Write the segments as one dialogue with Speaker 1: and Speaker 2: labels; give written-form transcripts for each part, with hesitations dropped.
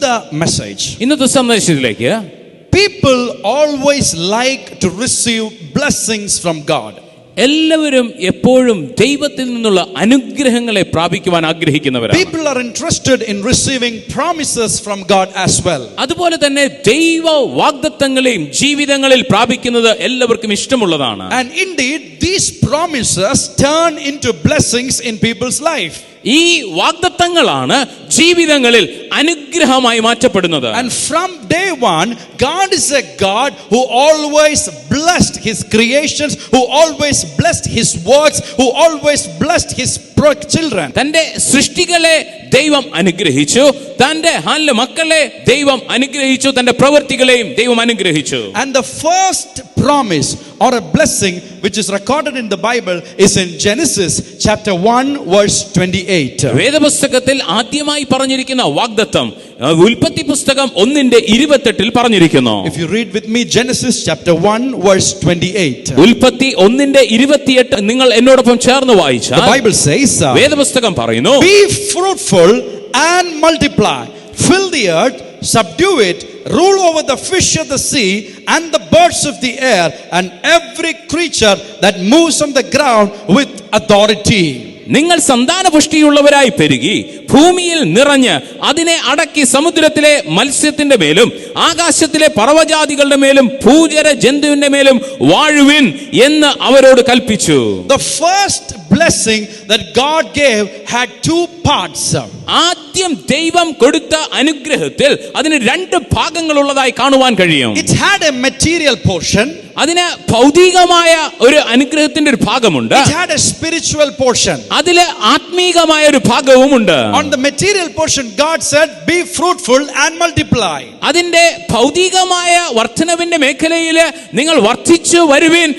Speaker 1: the message.
Speaker 2: ഇന്നത്തെ സന്ദേശത്തിലേക്ക്
Speaker 1: People always like to receive blessings from God.
Speaker 2: എല്ലാവരും എപ്പോഴും ദൈവത്തിൽ നിന്നുള്ള അനുഗ്രഹങ്ങളെ പ്രാപിക്കുവാൻ ആഗ്രഹിക്കുന്നവരാണ്.
Speaker 1: People are interested in receiving promises from God as well.
Speaker 2: അതുപോലെ തന്നെ ദൈവ വാഗ്ദത്തങ്ങളെയും ജീവിതങ്ങളിൽ പ്രാപിക്കുന്നത് എല്ലാവർക്കും ഇഷ്ടമുള്ളതാണ്.
Speaker 1: And indeed these promises turn into blessings in people's life.
Speaker 2: ഈ വാഗ്ദത്തങ്ങളാണ് ജീവിതങ്ങളിൽ അനുഗ്രഹമായി മാറ്റപ്പെടുന്നത്.
Speaker 1: And from day one, God is a God who always blessed his creations, who always blessed his works, who always blessed his children.
Speaker 2: തന്റെ സൃഷ്ടികളെ ദൈവം അനുഗ്രഹിച്ചു, തന്റെ മക്കളെ ദൈവം അനുഗ്രഹിച്ചു, തന്റെ പ്രവൃത്തികളെയും ദൈവം അനുഗ്രഹിച്ചു.
Speaker 1: And the first promise or a blessing which is recorded in the Bible is in Genesis chapter 1 verse 28.
Speaker 2: വേദപുസ്തകത്തിൽ ആദ്യമായി പറഞ്ഞിരിക്കുന്ന വാഗ്ദത്തം ഉൽപ്പത്തി പുസ്തകം 1:28 പറഞ്ഞിരിക്കുന്നു.
Speaker 1: If you read with me Genesis chapter 1 verse 28.
Speaker 2: ഉൽപ്പത്തി 1:28 നിങ്ങൾ എന്നോടൊപ്പം ചേർന്ന് വായിച്ചാൽ
Speaker 1: the Bible says,
Speaker 2: വേദപുസ്തകം പറയുന്നു,
Speaker 1: be fruitful and multiply, fill the earth, subdue it, rule over the fish of the sea and the birds of the air and every creature that moves on the ground with authority.
Speaker 2: നിങ്ങൾ സന്താനപുഷ്ടിയുള്ളവരായി പെരുകി ഭൂമിയിൽ നിറഞ്ഞ് അതിനെ അടക്കി സമുദ്രത്തിലെ മത്സ്യത്തിന്റെ മേലും ആകാശത്തിലെ പറവജാതികളുടെ മേലും ഭൂചര ജന്തുവിന്റെ മേലും വാഴുവിൻ എന്ന് അവരോട് കൽപ്പിച്ചു.
Speaker 1: The first blessing that God gave had two parts.
Speaker 2: ആദ്യം ദൈവം കൊടുത്ത അനുഗ്രഹത്തിൽ അതിന് രണ്ട് ഭാഗങ്ങളുള്ളതായി കാണുവാൻ കഴിയും.
Speaker 1: It had a material portion.
Speaker 2: അതിന് ഭൗതികമായ ഒരു അനുഗ്രഹത്തിന്റെ ഒരു ഭാഗമുണ്ട്.
Speaker 1: It had a spiritual portion.
Speaker 2: അതില് ആത്മീകമായ ഒരു ഭാഗവുമുണ്ട്.
Speaker 1: On the material portion God said, be fruitful and multiply.
Speaker 2: അതിന്റെ ഭൗതികമായ വർധനവിന്റെ മേഖലയില് നിങ്ങൾ വർദ്ധിച്ചു വരുവിൻ,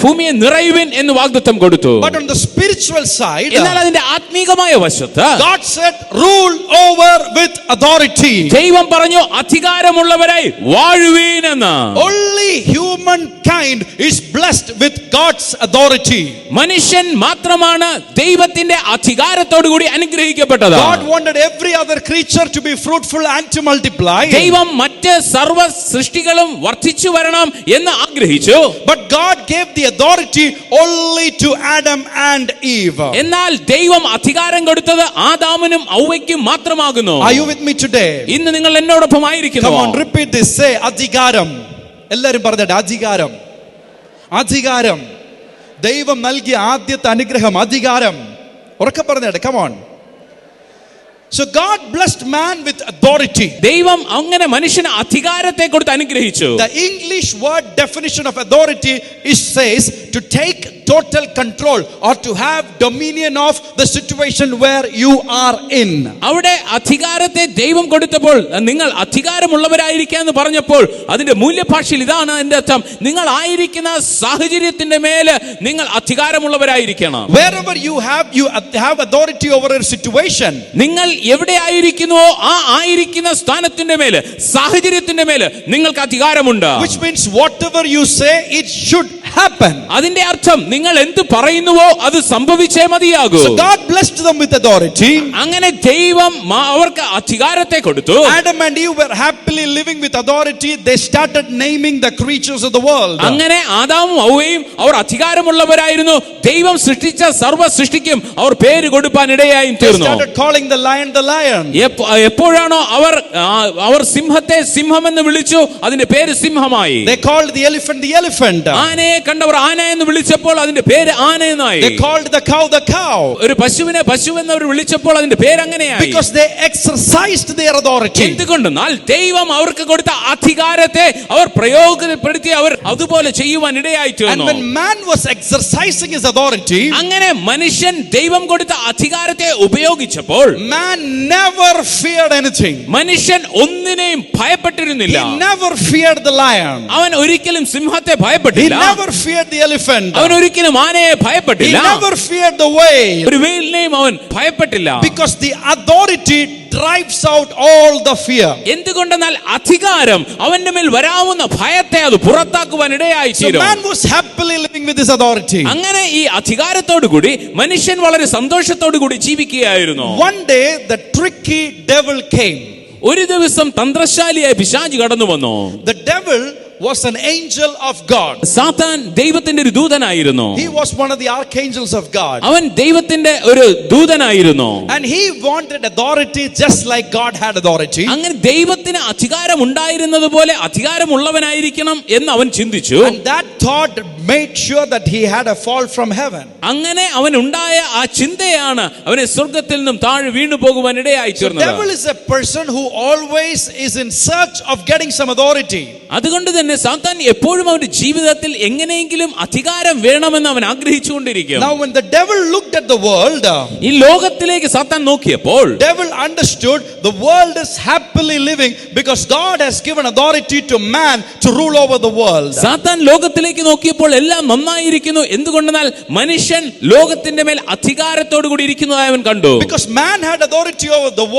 Speaker 2: ഭൂമിയെ നിറയുവിൻ എന്ന് വാഗ്ദത്തം കൊടുത്തു.
Speaker 1: But on the spiritual side,
Speaker 2: എന്നാൽ അതിന്റെ ആത്മീകമായ വശത്ത്
Speaker 1: God said, rule over with authority.
Speaker 2: ദൈവം പറഞ്ഞു, അധികാരമുള്ളവരായി വാഴുവിൻ എന്ന്.
Speaker 1: Only humankind is blessed with God's authority.
Speaker 2: മനുഷ്യൻ മാത്രമാണ് ദൈവത്തിന്റെ അധികാരത്തോടു കൂടി അനുഗ്രഹിക്കപ്പെട്ടത്.
Speaker 1: God wanted every other creature to be fruitful and to multiply.
Speaker 2: ദൈവം മറ്റ് സർവ്വ സൃഷ്ടികളും വർദ്ധിച്ചു വരണം എന്ന് ആഗ്രഹിച്ചു.
Speaker 1: But God gave the authority only to Adam and Eve.
Speaker 2: എന്നാൽ ദൈവം അധികാരം കൊടുത്തത് ആദാമിനും ഔവയ്ക്കും മാത്രമാകുന്നു.
Speaker 1: Are you with me today?
Speaker 2: ഇന്ന് നിങ്ങൾ എന്നോടൊപ്പം ആയിരിക്കുന്നു.
Speaker 1: Come on, repeat this. Say അധികാരം. എല്ലാവരും പറഞ്ഞിട്ട് അധികാരം. അധികാരം. ദൈവം നൽകിയ ആദ്യത്തെ അനുഗ്രഹം അധികാരം. ഉറക്കെ പറഞ്ഞിട്ട്. Come on. So God blessed man with authority.
Speaker 2: ദൈവം അങ്ങനെ മനുഷ്യന് അധികാരത്തെ കൊടുത്ത് അനുഗ്രഹിച്ചു.
Speaker 1: The English word definition of authority says to take total control or to have dominion of the situation where you are in.
Speaker 2: അവിടെ അധികാരത്തെ ദൈവം കൊടുത്തപ്പോൾ നിങ്ങൾ അധികാരമുള്ളവരായിരിക്കാന്ന് പറഞ്ഞപ്പോൾ അതിന്റെ മൂല്യഭാഷയിൽ ഇതാണ് അതിന്റെ അർത്ഥം. നിങ്ങൾ ആയിരിക്കുന്ന സാഹചര്യത്തിന്റെ മേല് നിങ്ങൾ അധികാരമുള്ളവരായിരിക്കണം.
Speaker 1: Wherever you have authority over a situation.
Speaker 2: നിങ്ങൾ എവിടെ ആയിരിക്കുന്നുവോ ആ ആയിരിക്കുന്ന സ്ഥാനത്തിന്റെ മേല് സാഹചര്യത്തിന്റെ മേല് നിങ്ങൾക്ക് അധികാരമുണ്ട്.
Speaker 1: Which means whatever you say it should happen.
Speaker 2: അതിന്റെ അർത്ഥം നിങ്ങൾ എന്ത് പറയുന്നുവോ അത് സംഭവിച്ചേ മതിയാകൂ.
Speaker 1: So God blessed them with authority.
Speaker 2: അങ്ങനെ ദൈവം അവർക്ക് അധികാരത്തെ കൊടുത്തു.
Speaker 1: Adam and Eve were happily living with authority. They started naming the creatures of the world.
Speaker 2: അങ്ങനെ ആദാമും ഹവ്വയും അവർ അധികാരമുള്ളവരായിരുന്നു. ദൈവം സൃഷ്ടിച്ച സർവ്വ സൃഷ്ടിക്കും അവർ പേര് കൊടുക്കാൻ ഇടയായി തീർന്നു.
Speaker 1: They started calling the lion the lion.
Speaker 2: എപ്പോഴാണോ അവർ സിംഹത്തെ സിംഹം എന്ന് വിളിച്ചു, അതിന്റെ പേര് സിംഹമായി.
Speaker 1: They called the elephant the elephant.
Speaker 2: ആനയെ കണ്ടവർ ആന എന്ന് വിളിച്ചപ്പോൾ അതിന്റെ പേര് ആന എന്നായി.
Speaker 1: They called the cow the cow.
Speaker 2: ഒരു പശുവിനെ പശു എന്നവർ വിളിച്ചപ്പോൾ അതിന്റെ പേര് അങ്ങനെയായി.
Speaker 1: Because they exercised their authority.
Speaker 2: എന്തുകൊണ്ടെന്നാൽ ദൈവം അവർക്ക് കൊടുത്ത അധികാരത്തെ അവർ പ്രയോഗപ്പെടുത്തി അവർ അതുപോലെ ചെയ്യുവാൻ ഇടയായി തീർന്നു.
Speaker 1: And when man was exercising his authority,
Speaker 2: അങ്ങനെ മനുഷ്യൻ ദൈവം കൊടുത്ത അധികാരത്തെ ഉപയോഗിച്ചപ്പോൾ
Speaker 1: man never feared anything.
Speaker 2: മനുഷ്യൻ ഒന്നിനെയും ഭയപ്പെട്ടിരുന്നില്ല.
Speaker 1: He never feared the lion.
Speaker 2: അവൻ ഒരിക്കലും സിംഹത്തെ ഭയപ്പെട്ടില്ല.
Speaker 1: He never feared the elephant.
Speaker 2: അവൻ ഒരിക്കലും ആനയെ ഭയപ്പെട്ടില്ല.
Speaker 1: He never feared the whale.
Speaker 2: ഒരു വെയിലിനെയും അവൻ ഭയപ്പെട്ടില്ല.
Speaker 1: Because the authority drives out all the fear.
Speaker 2: എന്തുകൊണ്ടെന്നാൽ അധികാരം അവന്റെ മേൽ വരാവുന്ന ഭയത്തെ അത് പുറത്താക്കുവാൻ ഇടയായി തീരും.
Speaker 1: So man was happily living with his authority.
Speaker 2: അങ്ങനെ ഈ അധികാരത്തോടു കൂടി മനുഷ്യൻ വളരെ സന്തോഷത്തോടു കൂടി ജീവിക്കുകയായിരുന്നു.
Speaker 1: One day the tricky devil came.
Speaker 2: ഒരു ദിവസം തന്ത്രശാലിയായ പിശാച് കടന്നു വന്നു.
Speaker 1: The devil was an angel of God.
Speaker 2: സാത്താൻ ദൈവത്തിന്റെ ഒരു ദൂതനായിരുന്നു.
Speaker 1: He was one of the archangels of God.
Speaker 2: അവൻ ദൈവത്തിന്റെ ഒരു ദൂതനായിരുന്നു.
Speaker 1: And he wanted authority just like God had authority.
Speaker 2: അങ്ങനെ ദൈവത്തിന് അധികാരം ഉണ്ടായിരുന്നത് പോലെ അധികാരമുള്ളവനായിരിക്കണം എന്ന് അവൻ ചിന്തിച്ചു.
Speaker 1: And that thought made sure that he had a fall from heaven.
Speaker 2: അങ്ങനെ അവൻ ഉണ്ടായ ആ ചിന്തയാണ് അവനെ സ്വർഗ്ഗത്തിൽ നിന്നും താഴെ വീണു പോകുവാൻ ഇടയായി
Speaker 1: So
Speaker 2: തീർന്നത്.
Speaker 1: devil is a person who always is in search of getting some authority.
Speaker 2: അതുകൊണ്ട് തന്നെ സാത്താൻ എപ്പോഴും അവന്റെ ജീവിതത്തിൽ എങ്ങനെയെങ്കിലും അധികാരം വേണമെന്ന് അവൻ ആഗ്രഹിച്ചുകൊണ്ടിരിക്കും.
Speaker 1: Now when the devil looked at the world,
Speaker 2: ഈ ലോകത്തിലേക്ക് സാത്താൻ നോക്കിയപ്പോൾ
Speaker 1: devil understood the world is happily living because God has given authority to man to rule over the world.
Speaker 2: സാത്താൻ ലോകത്തിലേക്ക് നോക്കിയപ്പോൾ എല്ലാം നന്നായിരിക്കുന്നു. എന്തുകൊണ്ടെന്നാൽ മനുഷ്യൻ ലോകത്തിന്റെ മേൽ അധികാരത്തോടു കൂടി ഇരിക്കുന്നതായി അവൻ കണ്ടു.
Speaker 1: Because man had authority over the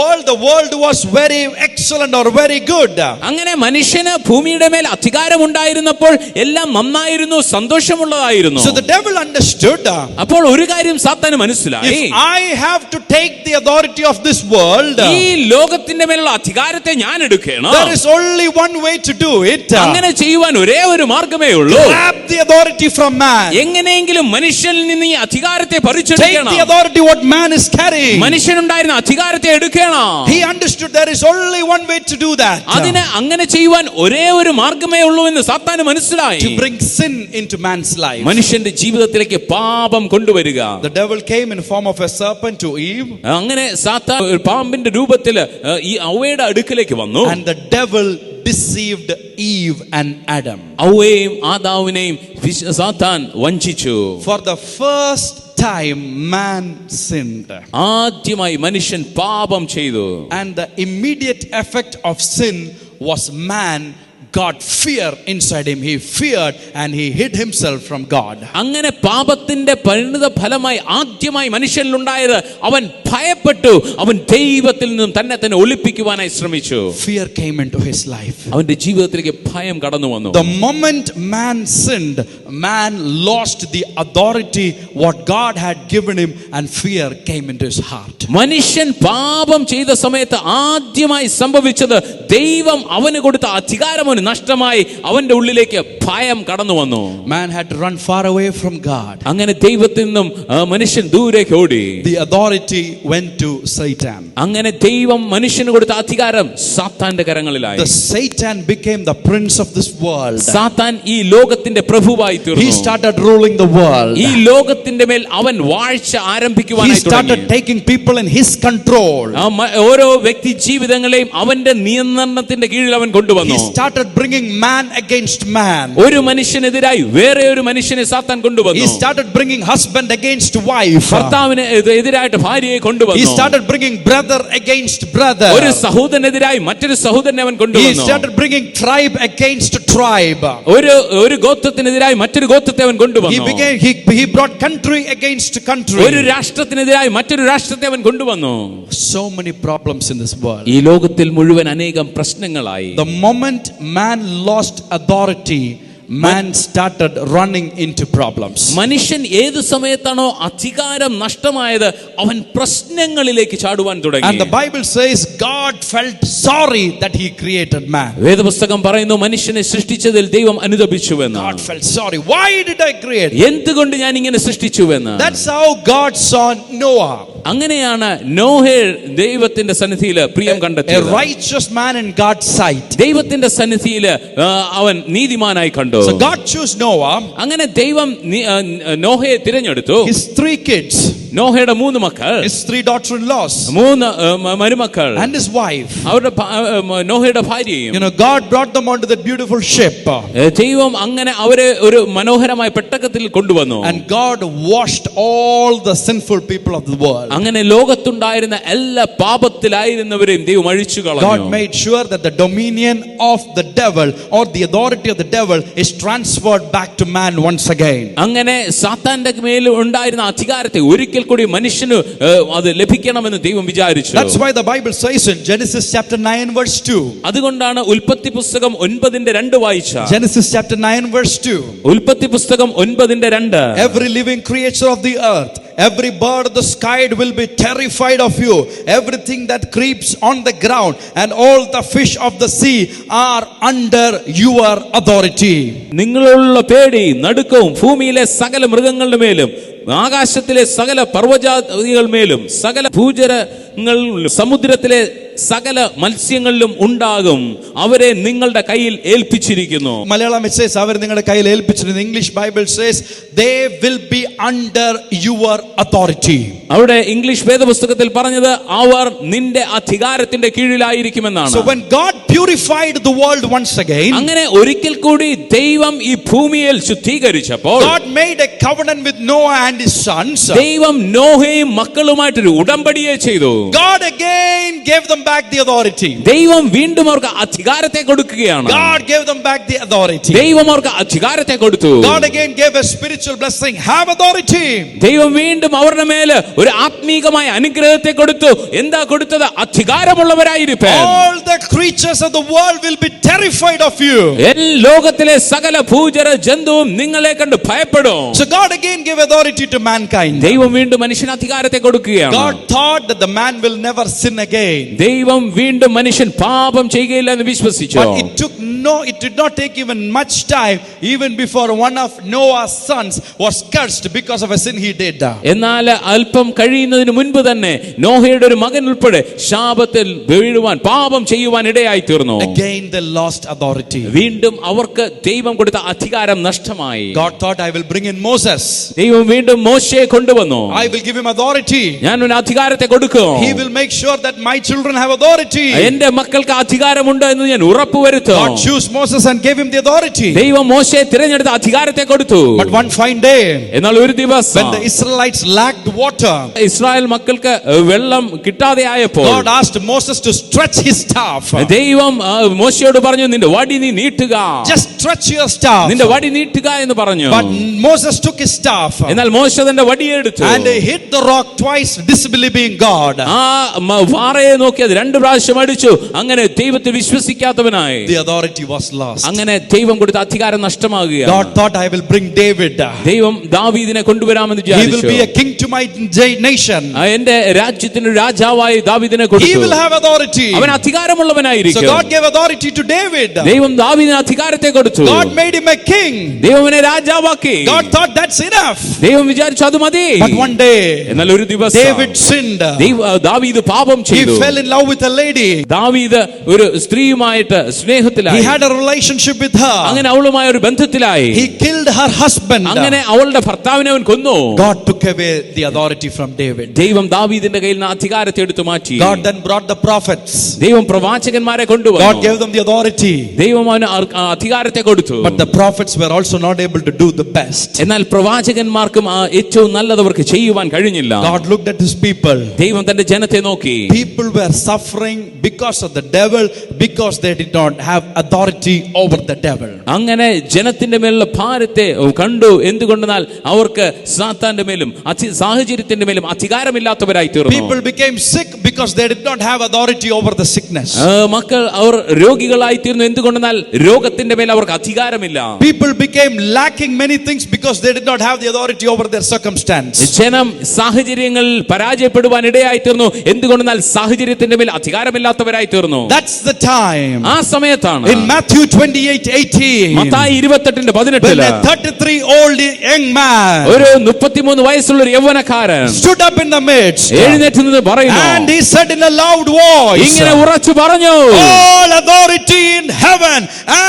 Speaker 1: world was very excellent or very good.
Speaker 2: അങ്ങനെ മനുഷ്യന് ഭൂമിയുടെ മേൽ അധികാരമുണ്ടായിരുന്നപ്പോൾ എല്ലാം നന്നായിരുന്നു, സന്തോഷമുള്ളതായിരുന്നു.
Speaker 1: So the devil understood,
Speaker 2: അപ്പോൾ ഒരു കാര്യം സാത്താന് മനസ്സിലായി,
Speaker 1: if I have to take the authority of this world,
Speaker 2: ഈ ലോകത്തിന്റെ മേലുള്ള അധികാരത്തെ ഞാൻ എടുക്കണം.
Speaker 1: there is only one way to do it.
Speaker 2: അങ്ങനെ ചെയ്യുവാൻ ഒരേ ഒരു മാർഗമേ ഉള്ളൂ.
Speaker 1: Grab the authority from man.
Speaker 2: എങ്ങനെയെങ്കിലും മനുഷ്യനിൽ നിന്ന് ഈ അധികാരത്തെ
Speaker 1: Take
Speaker 2: പറിച്ചെടുക്കണം.
Speaker 1: the authority what man is carrying.
Speaker 2: മനുഷ്യനുണ്ടായിരുന്ന അധികാരത്തെ എടുക്കണം.
Speaker 1: He understood there is only one way to do that.
Speaker 2: അതിനെ അങ്ങനെ ചെയ്യുവാൻ ഒരേ ഒരു മാർഗമേ ഉള്ളൂ എന്ന് സാത്താന് മനസ്സിലായി.
Speaker 1: To bring sin into man's life.
Speaker 2: മനുഷ്യന്റെ ജീവിതത്തിലേക്ക് പാപം കൊണ്ടുവരിക.
Speaker 1: The devil came in form of a serpent to Eve.
Speaker 2: അങ്ങനെ സാത്താൻ ഒരു പാമ്പിന്റെ രൂപത്തിൽ ഈ അവയുടെ അടുക്കലേക്ക് വന്നു.
Speaker 1: And the devil deceived Eve and Adam.
Speaker 2: അവയെയും ആദാവിനെയും സാത്താൻ വഞ്ചിച്ചു.
Speaker 1: For the first time man sinned.
Speaker 2: ആദ്യമായി മനുഷ്യൻ പാപം ചെയ്തു.
Speaker 1: And the immediate effect of sin was man got fear inside him. He feared and he hid himself from God.
Speaker 2: അങ്ങനെ പാപത്തിന്റെ പരിണിത ഫലമായി ആദ്യമായി മനുഷ്യനിൽ ഉണ്ടായത് അവൻ ഭയപ്പെട്ടു. അവൻ ദൈവത്തിൽ നിന്നും തന്നെ ഒളിപ്പിക്കുവാനായി ശ്രമിച്ചു.
Speaker 1: Fear came into his life.
Speaker 2: അവന്റെ ജീവിതത്തിലേക്ക് ഭയം കടന്നു വന്നു.
Speaker 1: The moment man sinned, man lost the authority what God had given him and fear came into his heart.
Speaker 2: മനുഷ്യൻ പാപം ചെയ്ത സമയത്ത് ആദ്യമായി സംഭവിച്ചത് ദൈവം അവന് കൊടുത്ത അധികാരം നഷ്ടമായി അവന്റെ ഉള്ളിലേക്ക് ഭയം കടന്നു വന്നു.
Speaker 1: Man had to run far away from God.
Speaker 2: അങ്ങനെ ദൈവത്തിൽ നിന്നും മനുഷ്യൻ ദൂരേക്ക് ഓടി.
Speaker 1: The authority went to Satan.
Speaker 2: അങ്ങനെ ദൈവം മനുഷ്യന് കൊടുത്ത അധികാരം സാത്താന്റെ കരങ്ങളിലായി.
Speaker 1: The Satan became the prince of this world.
Speaker 2: സാത്താൻ ഈ ലോകത്തിന്റെ പ്രഭുവായി തീർന്നു.
Speaker 1: He started ruling the world.
Speaker 2: ഈ ലോകത്തിന്റെ മേൽ അവൻ വാഴ്ച ആരംഭിക്കുവാനായി
Speaker 1: He started taking people in his control.
Speaker 2: ഓരോ വ്യക്തി ജീവിതങ്ങളെയും അവന്റെ നിയന്ത്രണത്തിന്റെ കീഴിൽ അവൻ കൊണ്ടുവന്നു.
Speaker 1: He started bringing man against man.
Speaker 2: ഒരു മനുഷ്യനെതിരായി വേറെ ഒരു മനുഷ്യനെ സാത്താൻ കൊണ്ടുവന്നു.
Speaker 1: He started bringing husband against wife.
Speaker 2: ഭർത്താവിന് എതിരായിട്ട് ഭാര്യയെ കൊണ്ടുവന്നു.
Speaker 1: He started bringing brother against brother.
Speaker 2: ഒരു സഹോദരനെതിരായി മറ്റൊരു സഹോദരനെ അവൻ കൊണ്ടുവന്നു.
Speaker 1: He started bringing tribe against tribe.
Speaker 2: ഒരു ഗോത്രത്തിനെതിരായി മറ്റൊരു ഗോത്രത്തെ അവൻ കൊണ്ടുവന്നു.
Speaker 1: He brought country against country.
Speaker 2: ഒരു രാഷ്ട്രത്തിനെതിരായി മറ്റൊരു രാഷ്ട്രത്തെ അവൻ കൊണ്ടുവന്നു.
Speaker 1: So many problems in this world.
Speaker 2: ഈ ലോകത്തിൽ മുഴുവൻ അനേകം പ്രശ്നങ്ങളായി.
Speaker 1: The moment man lost authority, man started running into problems.
Speaker 2: മനുഷ്യൻ ഏത് സമയത്താണോ അധികാരം നഷ്ടമായത് അവൻ പ്രശ്നങ്ങളിലേക്ക് ചാടുവാൻ തുടങ്ങി.
Speaker 1: And the Bible says God felt sorry that he created man.
Speaker 2: വേദപുസ്തകം പറയുന്നു മനുഷ്യനെ സൃഷ്ടിച്ചതിൽ ദൈവം അനുതപിച്ചുവെന്ന്.
Speaker 1: God felt sorry. Why did I create?
Speaker 2: എന്തുകൊണ്ട് ഞാൻ ഇങ്ങനെ സൃഷ്ടിച്ചുവെന്ന്.
Speaker 1: That's how God saw Noah.
Speaker 2: അങ്ങനെയാണ് നോഹേ ദൈവത്തിന്റെ സന്നിധിയിൽ പ്രിയം
Speaker 1: A
Speaker 2: കണ്ടെത്തിയത്.
Speaker 1: righteous man in God's sight.
Speaker 2: ദൈവത്തിന്റെ സന്നിധിയിൽ അവൻ നീതിമാനായി കണ്ടു.
Speaker 1: So God chose Noah.
Speaker 2: അങ്ങനെ ദൈവം നോഹയെ തിരഞ്ഞെടുത്തു.
Speaker 1: His 3 kids.
Speaker 2: നോഹയുടെ 3 മക്കൾ,
Speaker 1: His 3 daughter-in-laws.
Speaker 2: 3 മരുമക്കൾ,
Speaker 1: And his wife.
Speaker 2: അവരുടെ നോഹയുടെ ഭാര്യയും.
Speaker 1: God brought them onto that beautiful ship.
Speaker 2: ദൈവം അങ്ങനെ അവരെ ഒരു മനോഹരമായ പെട്ടകത്തിൽ കൊണ്ടുവന്നു.
Speaker 1: And God washed all the sinful people of the world.
Speaker 2: അങ്ങനെ ലോകത്തുണ്ടായിരുന്ന എല്ലാ പാപത്തിലായിരുന്നവരെയും ദൈവം അഴിച്ചു കളഞ്ഞു.
Speaker 1: God made sure that the dominion of the devil or the authority of the devil is transferred back to man once again.
Speaker 2: അങ്ങനെ സാത്താന്റെ മേൽ ഉണ്ടായിരുന്ന അധികാരത്തെ ഒരിക്കൽ കൂടി മനുഷ്യന് അത് ലഭിക്കണമെന്ന് ദൈവം വിചാരിച്ചു.
Speaker 1: That's why the Bible says in Genesis chapter 9 verse 2.
Speaker 2: അതുകൊണ്ടാണ് ഉൽപ്പത്തി പുസ്തകം 9:2 വായിച്ച.
Speaker 1: Genesis chapter 9 verse 2.
Speaker 2: ഉൽപ്പത്തി പുസ്തകം 9:2.
Speaker 1: Every living creature of the earth every bird of the sky will be terrified of you. Everything that creeps on the ground and all the fish of the sea are under your authority.
Speaker 2: നിങ്ങളുള്ള പേടി നടുക്കവും ഭൂമിയിലെ സകല മൃഗങ്ങളുടെ മേലും ആകാശത്തിലെ സകല പർവ്വജാതികൾ മേലും സകല ഭൂചരങ്ങൾ സമുദ്രത്തിലെ സകല മത്സ്യങ്ങളിലും ഉണ്ടാകും. അവരെ നിങ്ങളുടെ കയ്യിൽ ഏൽപ്പിച്ചിരിക്കുന്നു.
Speaker 1: മലയാളം it says അവർ നിങ്ങളുടെ കയ്യിൽ ഏൽപ്പിച്ചിരിക്കുന്നു. English Bible says they will be under your authority.
Speaker 2: അവിടെ ഇംഗ്ലീഷ് വേദപുസ്തകത്തിൽ പറഞ്ഞത് അവർ നിന്റെ അധികാരത്തിന്റെ കീഴിലായിരിക്കുമെന്നാണ്.
Speaker 1: So when God purified the world once again,
Speaker 2: അങ്ങനെ ഒരിക്കൽ കൂടി ദൈവം ഈ ഭൂമിയിൽ ശുദ്ധീകരിച്ചപ്പോൾ
Speaker 1: God made a covenant with Noah and his sons.
Speaker 2: ദൈവം നോഹയും മക്കളുമായിട്ടൊരു ഉടമ്പടിയെ ചെയ്തു.
Speaker 1: God again gave them back the authority.
Speaker 2: ദൈവം വീണ്ടും അവർക്ക് അധികാരത്തെ കൊടുക്കുകയാണ്.
Speaker 1: God gave them back the authority.
Speaker 2: ദൈവം അവർക്ക് അധികാരത്തെ കൊടുത്തു.
Speaker 1: God again gave a spiritual blessing. Have authority.
Speaker 2: ദൈവം വീണ്ടും അവരുടെ മേൽ ഒരു ആത്മീകമായ അനുഗ്രഹത്തെ കൊടുത്തു. എന്താ കൊടുത്തത്? അധികാരമുള്ളവരായിരിക്കാൻ.
Speaker 1: All the creatures of the world will be terrified of you.
Speaker 2: ലോകത്തിലെ സകല ഭൂചര ജന്തുവും നിങ്ങളെ കണ്ട് ഭയപ്പെടും.
Speaker 1: So God again gave authority to mankind.
Speaker 2: ദൈവം വീണ്ടും മനുഷ്യന് അധികാരത്തെ കൊടുക്കുകയാണ്.
Speaker 1: God thought that the man will never sin again.
Speaker 2: ദൈവം വീണ്ടും മനുഷ്യൻ പാപം ചെയ്യുകയില്ല എന്ന് വിശ്വസിച്ചു.
Speaker 1: But it did not take even much time even before one of Noah's sons was cursed because of a sin he did.
Speaker 2: എന്നാൽ അല്പം കഴിയുന്നതിന് മുൻപ് തന്നെ നോഹയുടെ ഒരു മകൻ ഉൾപ്പെടെ ശാപത്തിൽ വീഴുവാൻ പാപം ചെയ്യുവാൻ ഇടയായി തീർന്നു.
Speaker 1: Again they lost authority.
Speaker 2: വീണ്ടും അവർക്ക് ദൈവം കൊടുത്ത അധികാരം നഷ്ടമായി.
Speaker 1: God thought I will bring in Moses.
Speaker 2: ദൈവം വീണ്ടും മോശയെ കൊണ്ടുവന്നു.
Speaker 1: I will give him authority.
Speaker 2: ഞാൻ ഒരു അധികാരത്തെ കൊടുക്കും.
Speaker 1: He will make sure that my children have authority.
Speaker 2: എന്റെ മക്കൾക്ക് അധികാരമുണ്ട് എന്ന് ഞാൻ ഉറപ്പുവരുത്തും.
Speaker 1: God chose Moses and gave him the authority.
Speaker 2: ദൈവം മോശയെ തിരഞ്ഞെടുത്ത അധികാരത്തെ കൊടുത്തു.
Speaker 1: But one fine day,
Speaker 2: എന്നാൽ ഒരു ദിവസം
Speaker 1: when the Israelites lacked water,
Speaker 2: Israel മക്കൾക്ക് വെള്ളം കിട്ടാതെ ആയപ്പോൾ
Speaker 1: God asked Moses to stretch his staff.
Speaker 2: ദൈവം മോശയോട് പറഞ്ഞു, നിന്റെ വടി നീ നീട്ടുക.
Speaker 1: Just stretch your staff.
Speaker 2: നിന്റെ വടി നീട്ടുക എന്ന് പറഞ്ഞു.
Speaker 1: But Moses took his staff
Speaker 2: എന്നാൽ മോശ തന്റെ വടിയെടുത്തു.
Speaker 1: and he hit the rock twice, disbelieving God.
Speaker 2: ആ പാറയെ നോക്കി അത് 2 പ്രാവശ്യം അടിച്ചു. അങ്ങനെ ദൈവത്തിൽ വിശ്വസിക്കാത്തവനായി.
Speaker 1: The authority was lost.
Speaker 2: അങ്ങനെ ദൈവം കൊടുത്ത അധികാരം നഷ്ടമാകുകയാണ്.
Speaker 1: God thought I will bring David.
Speaker 2: ദൈവം ദാവീദിനെ കൊണ്ടുവരാമെന്ന്
Speaker 1: He will
Speaker 2: വിചാരിച്ചു.
Speaker 1: be a king to my nation.
Speaker 2: എന്റെ രാജ്യത്തിന് രാജാവായി ദാവീദിനെ
Speaker 1: He
Speaker 2: കൊടുത്തു.
Speaker 1: will have authority.
Speaker 2: അവൻ അധികാരമുള്ളവനായിരിക്കും.
Speaker 1: So God gave authority to David.
Speaker 2: ദൈവം ദാവീദിന് അധികാരത്തെ കൊടുത്തു.
Speaker 1: God made him a king.
Speaker 2: ദൈവം അവനെ രാജാവാക്കി.
Speaker 1: God thought that's enough.
Speaker 2: ദൈവം വിചാരിച്ചു അത് മതി.
Speaker 1: But one day,
Speaker 2: എന്നാൽ ഒരു ദിവസം
Speaker 1: David sinned.
Speaker 2: ദാവീദ് പാപം
Speaker 1: He
Speaker 2: ചെയ്തു.
Speaker 1: fell in love with a lady.
Speaker 2: ദാവീദ് ഒരു സ്ത്രീയുമായിട്ട്
Speaker 1: He
Speaker 2: സ്നേഹത്തിലായി.
Speaker 1: had a relationship with her.
Speaker 2: അങ്ങനെ അവളുമായി ഒരു ബന്ധത്തിലായി.
Speaker 1: He killed her husband.
Speaker 2: അങ്ങനെ അവളുടെ ഭർത്താവിനെ അവൻ കൊന്നു.
Speaker 1: God took away the authority from David.
Speaker 2: ദൈവം ദാവീദിന്റെ കയ്യിൽ നിന്ന് അധികാരത്തെ എടുത്തു മാറ്റി.
Speaker 1: God then brought the prophets.
Speaker 2: ദൈവം പ്രവാചകന്മാരെ
Speaker 1: God
Speaker 2: കൊണ്ടുവന്നു.
Speaker 1: gave them the authority.
Speaker 2: ദൈവം അവന് അധികാരത്തെ കൊടുത്തു.
Speaker 1: But the prophets were also not able to do the best.
Speaker 2: എന്നാൽ പ്രവാചകന്മാർക്കും ഏറ്റവും നല്ലത് അവർക്ക് ചെയ്യുവാൻ കഴിഞ്ഞില്ല.
Speaker 1: God looked at his people.
Speaker 2: ദൈവം തന്റെ ജനത്തെ നോക്കി.
Speaker 1: People were suffering because of the devil, because they did not have authority over the devil.
Speaker 2: അങ്ങനെ ജനത്തിന്റെ മേലുള്ള ഭാരത്തെ കണ്ടു. എന്തുകൊണ്ടെന്നാൽ അവർക്ക് സാത്താന്റെ മേലും സാഹചര്യത്തിന്റെ മേലും അധികാരമില്ലാത്തവരായി തീർന്നു.
Speaker 1: People became sick because they did not have authority over the sickness.
Speaker 2: മക്കൾ അവർ രോഗികളായി തീർന്നു. എന്തുകൊണ്ടെന്നാൽ രോഗത്തിന്റെ മേൽ അവർക്ക് അധികാരമില്ല.
Speaker 1: People became lacking many things because they did not have the authority over their circumstance.
Speaker 2: ജനം സാഹചര്യങ്ങളിൽ പരാജയപ്പെടുവാൻ ഇടയായി തീർന്നു. എന്തുകൊണ്ടെന്നാൽ സാഹചര്യത്തിന്റെ മേൽ അധികാരമില്ലാത്തവരായി തീർന്നു.
Speaker 1: That's the time.
Speaker 2: ആ സമയത്താണ്
Speaker 1: In Matthew 28:18,
Speaker 2: Mathai 28:18
Speaker 1: when a 33-old young man
Speaker 2: ഒരു 33 വയസ്സുള്ള ഒരു യൗവനക്കാരൻ
Speaker 1: stood up in the midst
Speaker 2: എഴുന്നേറ്റ് നിന്ന് പറയുന്നു.
Speaker 1: and he said in a loud voice,
Speaker 2: ഇങ്ങനെ ഉറച്ചു പറഞ്ഞു,
Speaker 1: all authority in heaven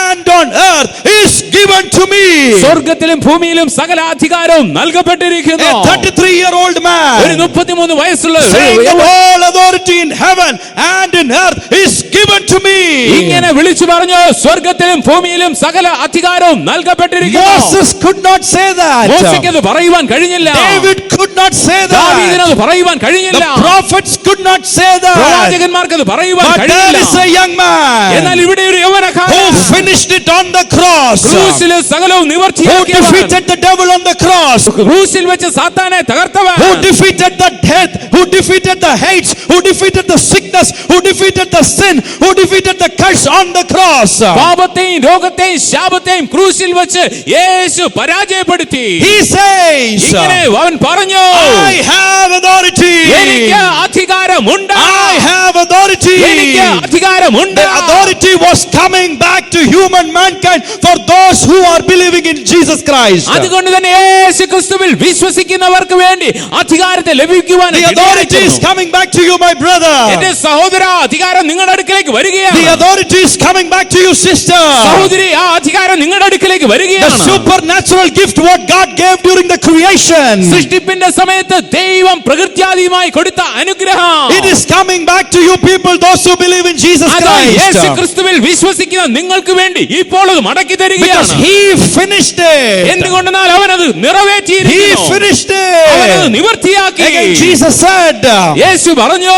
Speaker 1: and on earth is given to me.
Speaker 2: സ്വർഗ്ഗത്തിലും ഭൂമിയിലും സകല അധികാരവും നൽകപ്പെട്ടിരിക്കുന്നു.
Speaker 1: A 33-year-old man
Speaker 2: ഒരു 33 വയസ്സുള്ള
Speaker 1: saying that all authority in heaven and in earth is given to me.
Speaker 2: ഇങ്ങനെ വിളിച്ചു പറഞ്ഞു, സ്വർഗ്ഗത്തിലും ഭൂമിയിലും സകല അധികാരവും നൽകപ്പെട്ടിരിക്കുന്നു.
Speaker 1: Moses could not say that.
Speaker 2: മോശയ്ക്ക് അത് പറയുവാൻ കഴിഞ്ഞില്ല.
Speaker 1: David could not say
Speaker 2: ദാവീദിന്
Speaker 1: that.
Speaker 2: അത് പറയുവാൻ കഴിഞ്ഞില്ല.
Speaker 1: The prophets could not say that.
Speaker 2: പ്രവാചകന്മാർക്ക് അത് പറയുവാൻ
Speaker 1: But there
Speaker 2: കഴിഞ്ഞില്ല.
Speaker 1: is a young man
Speaker 2: എന്നാൽ ഇവിടെ ഒരു യൗവനക്കാരൻ
Speaker 1: who finished it on the cross.
Speaker 2: ക്രൂശിൽ സകലവും
Speaker 1: Who
Speaker 2: നിവർത്തിയാക്കിയവൻ,
Speaker 1: defeated the devil on the cross.
Speaker 2: ക്രൂശിൽ വെച്ച് സാത്താനെ തകർത്തവൻ,
Speaker 1: Who defeated the death, who defeated the hates, who defeated the sickness, who defeated the sin, who defeated the curse on the cross.
Speaker 2: പാപത്തെയും രോഗത്തെയും ശാപത്തെയും ക്രൂശിൽ വെച്ച് യേശു പരാജയപ്പെടുത്തി.
Speaker 1: He says,
Speaker 2: ഇങ്ങനെ അവൻ പറഞ്ഞു,
Speaker 1: I have authority.
Speaker 2: എനിക്ക് അധികാരമുണ്ട്,
Speaker 1: I have authority.
Speaker 2: എനിക്ക് അധികാരമുണ്ട്.
Speaker 1: The authority was coming back to human mankind for those who are believing in Jesus Christ.
Speaker 2: അതുകൊണ്ട് തന്നെ യേശു ക്രിസ്തുവിൽ വിശ്വസിക്കുന്നവർക്ക് വേണ്ടി അധികാരത്തെ ലഭിക്കുവാൻ
Speaker 1: The authority is coming back to you, my brother.
Speaker 2: എന്റെ സഹോദര, അധികാരം നിങ്ങളുടെ അടുക്കലേക്ക് വരികയാണ്.
Speaker 1: The authority is coming back to you, sister.
Speaker 2: സഹോദരി, ആ അധികാരം നിങ്ങളുടെ അടുക്കലേക്ക്
Speaker 1: The
Speaker 2: വരികയാണ്.
Speaker 1: supernatural gift what God gave during the creation.
Speaker 2: സൃഷ്ടിപ്പിന്റെ സമയത്ത് ദൈവം പ്രകൃത്യാദിയുമായി കൊടുത്ത അനുഗ്രഹം,
Speaker 1: It is coming back to you people, those who believe in Jesus
Speaker 2: അത് യേശു
Speaker 1: Christ.
Speaker 2: ക്രിസ്തുവിൽ വിശ്വസിക്കുന്ന നിങ്ങൾക്ക് വേണ്ടി ഇപ്പോൾ അത് മടക്കി
Speaker 1: Because
Speaker 2: തരികയാണ്.
Speaker 1: He finished it.
Speaker 2: എന്തുകൊണ്ടെന്നാൽ അവനത്
Speaker 1: He
Speaker 2: നിറവേറ്റിയിരിക്കുന്നു,
Speaker 1: finished
Speaker 2: അവനത്
Speaker 1: it.
Speaker 2: നിവർത്തിയാക്കി.
Speaker 1: Again, Jesus said,
Speaker 2: യേശു പറഞ്ഞു,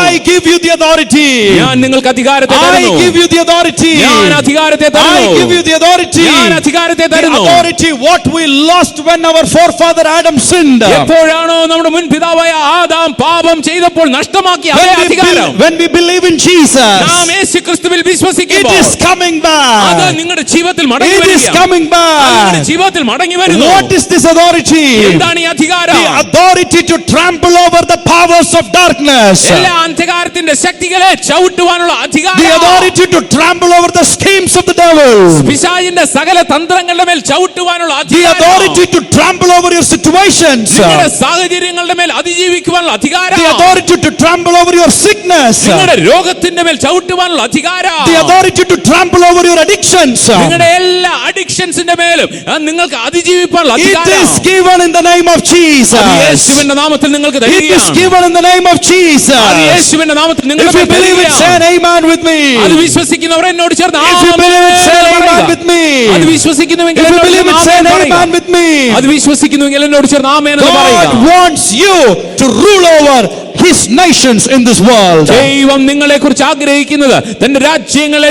Speaker 1: I give you the authority.
Speaker 2: ഞാൻ നിങ്ങൾക്ക് അധികാരത്തെ
Speaker 1: I
Speaker 2: തരുന്നു,
Speaker 1: give you the authority.
Speaker 2: ഞാൻ അധികാരത്തെ
Speaker 1: I give
Speaker 2: തരുന്നു,
Speaker 1: you the authority.
Speaker 2: ഞാൻ അധികാരത്തെ
Speaker 1: The
Speaker 2: തരുന്നു.
Speaker 1: authority what we lost when our forefather Adam sinned.
Speaker 2: എപ്പോഴാണോ നമ്മുടെ മുൻ പിതാവായ ആദാം പാപം ചെയ്തപ്പോൾ നഷ്ടമാക്കിയ അതേ അധികാരം
Speaker 1: When we believe in Jesus,
Speaker 2: നാം യേശു ക്രിസ്തുവിൽ
Speaker 1: it
Speaker 2: വിശ്വസിക്കുമ്പോൾ
Speaker 1: is coming
Speaker 2: അത്
Speaker 1: back.
Speaker 2: നിങ്ങളുടെ ജീവിതത്തിൽ മടങ്ങി
Speaker 1: It is
Speaker 2: വരികയാണ്.
Speaker 1: coming
Speaker 2: അത് നിങ്ങളുടെ
Speaker 1: back.
Speaker 2: ജീവിതത്തിൽ മടങ്ങി വരുന്നു.
Speaker 1: What is this authority?
Speaker 2: എന്താണ് ഈ അധികാരം?
Speaker 1: The authority to trample over the powers of darkness.
Speaker 2: എല്ലാ അന്ധകാരത്തിന്റെ ശക്തികളെ ചവിട്ടുവാനുള്ള
Speaker 1: The
Speaker 2: അധികാരം,
Speaker 1: authority to trample over the schemes of the devil.
Speaker 2: പിശാചിന്റെ സകല തന്ത്രങ്ങളുടെ മേൽ ചവിട്ടുവാനുള്ള
Speaker 1: The
Speaker 2: അധികാരം,
Speaker 1: authority to trample over your situations.
Speaker 2: നിങ്ങളുടെ സാഹചര്യങ്ങളുടെ മേൽ അതിജീവിക്കുവാനുള്ള അധികാരം,
Speaker 1: The authority to trample over your sickness.
Speaker 2: നിങ്ങളുടെ രോഗത്തിന്റെ മേൽ ചവിട്ടുവാനുള്ള അധികാരം,
Speaker 1: The authority to trample over your addictions.
Speaker 2: നിങ്ങളുടെ എല്ലാ അഡിക്ഷൻസിന്റെ മേലും നിങ്ങൾക്ക് അതിജീവിക്കാനുള്ള
Speaker 1: It
Speaker 2: അധികാരം
Speaker 1: is given in the name of
Speaker 2: അത്
Speaker 1: Jesus.
Speaker 2: യേശുവിന്റെ നാമത്തിൽ നിങ്ങൾക്ക്
Speaker 1: It is
Speaker 2: തരികയാണ്.
Speaker 1: given in the name of
Speaker 2: അത്
Speaker 1: Jesus.
Speaker 2: യേശുവിന്റെ നാമത്തിൽ
Speaker 1: If
Speaker 2: നിങ്ങൾക്ക്
Speaker 1: you believe it, say an amen with me.
Speaker 2: അത് വിശ്വസിക്കുന്നവർ എന്നോട് ചേർന്ന്
Speaker 1: If you believe it, say an amen with me.
Speaker 2: അത് വിശ്വസിക്കുന്നുവെങ്കിൽ
Speaker 1: If you
Speaker 2: എന്നോട്
Speaker 1: believe it,
Speaker 2: ചേർന്ന്
Speaker 1: say an
Speaker 2: ആമേൻ
Speaker 1: amen
Speaker 2: പറയുക.
Speaker 1: with me.
Speaker 2: അത് വിശ്വസിക്കുന്നുവെങ്കിൽ എന്നോട് ചേർന്ന് ആമേൻ എന്ന്
Speaker 1: God
Speaker 2: പറയുക.
Speaker 1: wants you to rule over His nations in this world.
Speaker 2: ദൈവം നിങ്ങളെ കുറിച്ച് ആഗ്രഹിക്കുന്നത് തന്റെ രാജ്യങ്ങളെ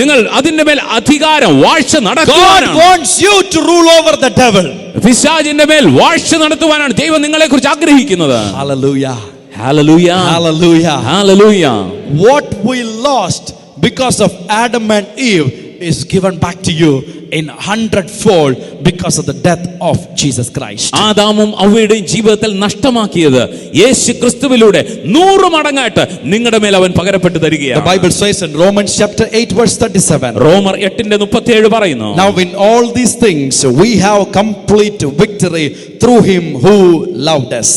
Speaker 2: നിങ്ങൾ അതിന്റെ മേൽ അധികാരം വാഴ്ച
Speaker 1: God
Speaker 2: നടത്തുവാനാണ്.
Speaker 1: wants you to rule over the devil.
Speaker 2: പിശാചിന്റെ മേൽ വാഴ്ച നടത്തുവാനാണ് ദൈവം നിങ്ങളെ കുറിച്ച് ആഗ്രഹിക്കുന്നത്.
Speaker 1: Hallelujah.
Speaker 2: Hallelujah,
Speaker 1: Hallelujah.
Speaker 2: Hallelujah.
Speaker 1: What we lost because of Adam and Eve is given back to you in 100-fold because of the death of Jesus Christ.
Speaker 2: ആദാമും അവയുടെയും ജീവിതത്തിൽ നഷ്ടമാക്കിയത് യേശു ക്രിസ്തുവിലൂടെ 100 മടങ്ങായിട്ട് നിങ്ങളുടെ മേൽ അവൻ പകരപ്പെട്ടു
Speaker 1: The
Speaker 2: തരികയാണ്.
Speaker 1: Bible says in Romans chapter 8 verse 37.
Speaker 2: റോമർ 8:37 പറയുന്നു,
Speaker 1: Now in all these things we have complete victory through him who loved us.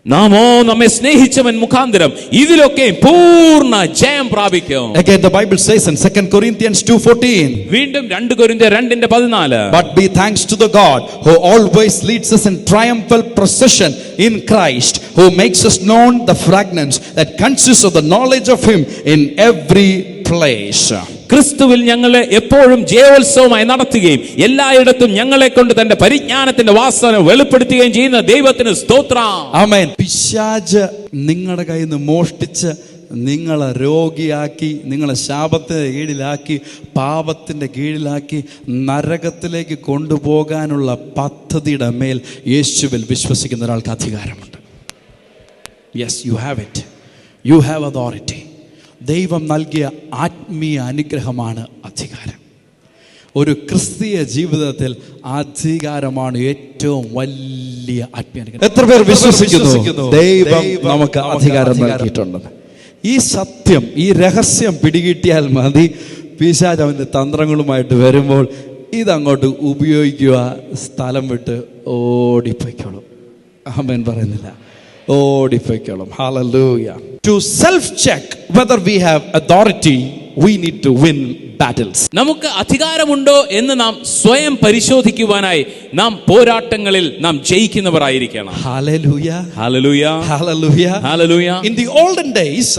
Speaker 2: നാമോ നമ്മെ സ്നേഹിച്ചവൻ മുഖാന്തരം ഇതിലൊക്കെ പൂർണ്ണ ജയം പ്രാപിക്കും.
Speaker 1: Again the Bible says in 2 Corinthians 2:14.
Speaker 2: വീണ്ടും 2 കൊരിന്ത്യർ 2:14,
Speaker 1: But be thanks to the God who always leads us in triumphal procession in Christ, who makes us known the fragrance that consists of the knowledge of him in every place.
Speaker 2: ക്രിസ്തുവിൽ ഞങ്ങളെ എപ്പോഴും ജയോത്സവമായി നടത്തുകയും എല്ലായിടത്തും ഞങ്ങളെ കൊണ്ട് തന്റെ പരിജ്ഞാനത്തിന്റെ വാസന വെളിപ്പെടുത്തുകയും ചെയ്യുന്ന ദൈവത്തിന് സ്തോത്രം.
Speaker 1: ആമേൻ. പിശാച് നിങ്ങളുടെ കയ്യിൽ നിന്ന് മോഷ്ടിച്ച് നിങ്ങളെ രോഗിയാക്കി, നിങ്ങളെ ശാപത്തിന്റെ കീഴിലാക്കി, പാപത്തിന്റെ കീഴിലാക്കി നരകത്തിലേക്ക് കൊണ്ടുപോകാനുള്ള പദ്ധതിയുടെ മേൽ യേശുവിൽ വിശ്വസിക്കുന്ന ഒരാൾക്ക് അധികാരമുണ്ട്. Yes, you have it. You have authority. ദൈവം നൽകിയ ആത്മീയ അനുഗ്രഹമാണ് അധികാരം. ഒരു ക്രിസ്തീയ ജീവിതത്തിൽ അധികാരമാണ് ഏറ്റവും വലിയ ആത്മീയ അനുഗ്രഹം. എത്ര പേർ വിശ്വസിക്കുന്നു ദൈവം നമുക്ക് അധികാരം നൽകിയിട്ടുണ്ട്? ഈ സത്യം, ഈ രഹസ്യം പിടികിട്ടിയാൽ മതി, പിശാച് അവൻ്റെ തന്ത്രങ്ങളുമായിട്ട് വരുമ്പോൾ ഇതങ്ങോട്ട് ഉപയോഗിക്കുക, സ്ഥലം വിട്ട് ഓടിപ്പോയിക്കോളും. ആമേൻ പറയുന്നില്ല, ഓടിപ്പോയിക്കോളും. Hallelujah. To self check whether we have authority, we need to win battles.
Speaker 2: നമുക്ക് അധികാരമുണ്ടോ എന്ന് നാം സ്വയം പരിശോധിക്കുവാനായി നാം പോരാട്ടങ്ങളിൽ നാം ജയിക്കുന്നവരായിരിക്കണം.
Speaker 1: Hallelujah.
Speaker 2: Hallelujah,
Speaker 1: Hallelujah.
Speaker 2: Hallelujah.
Speaker 1: In the olden days,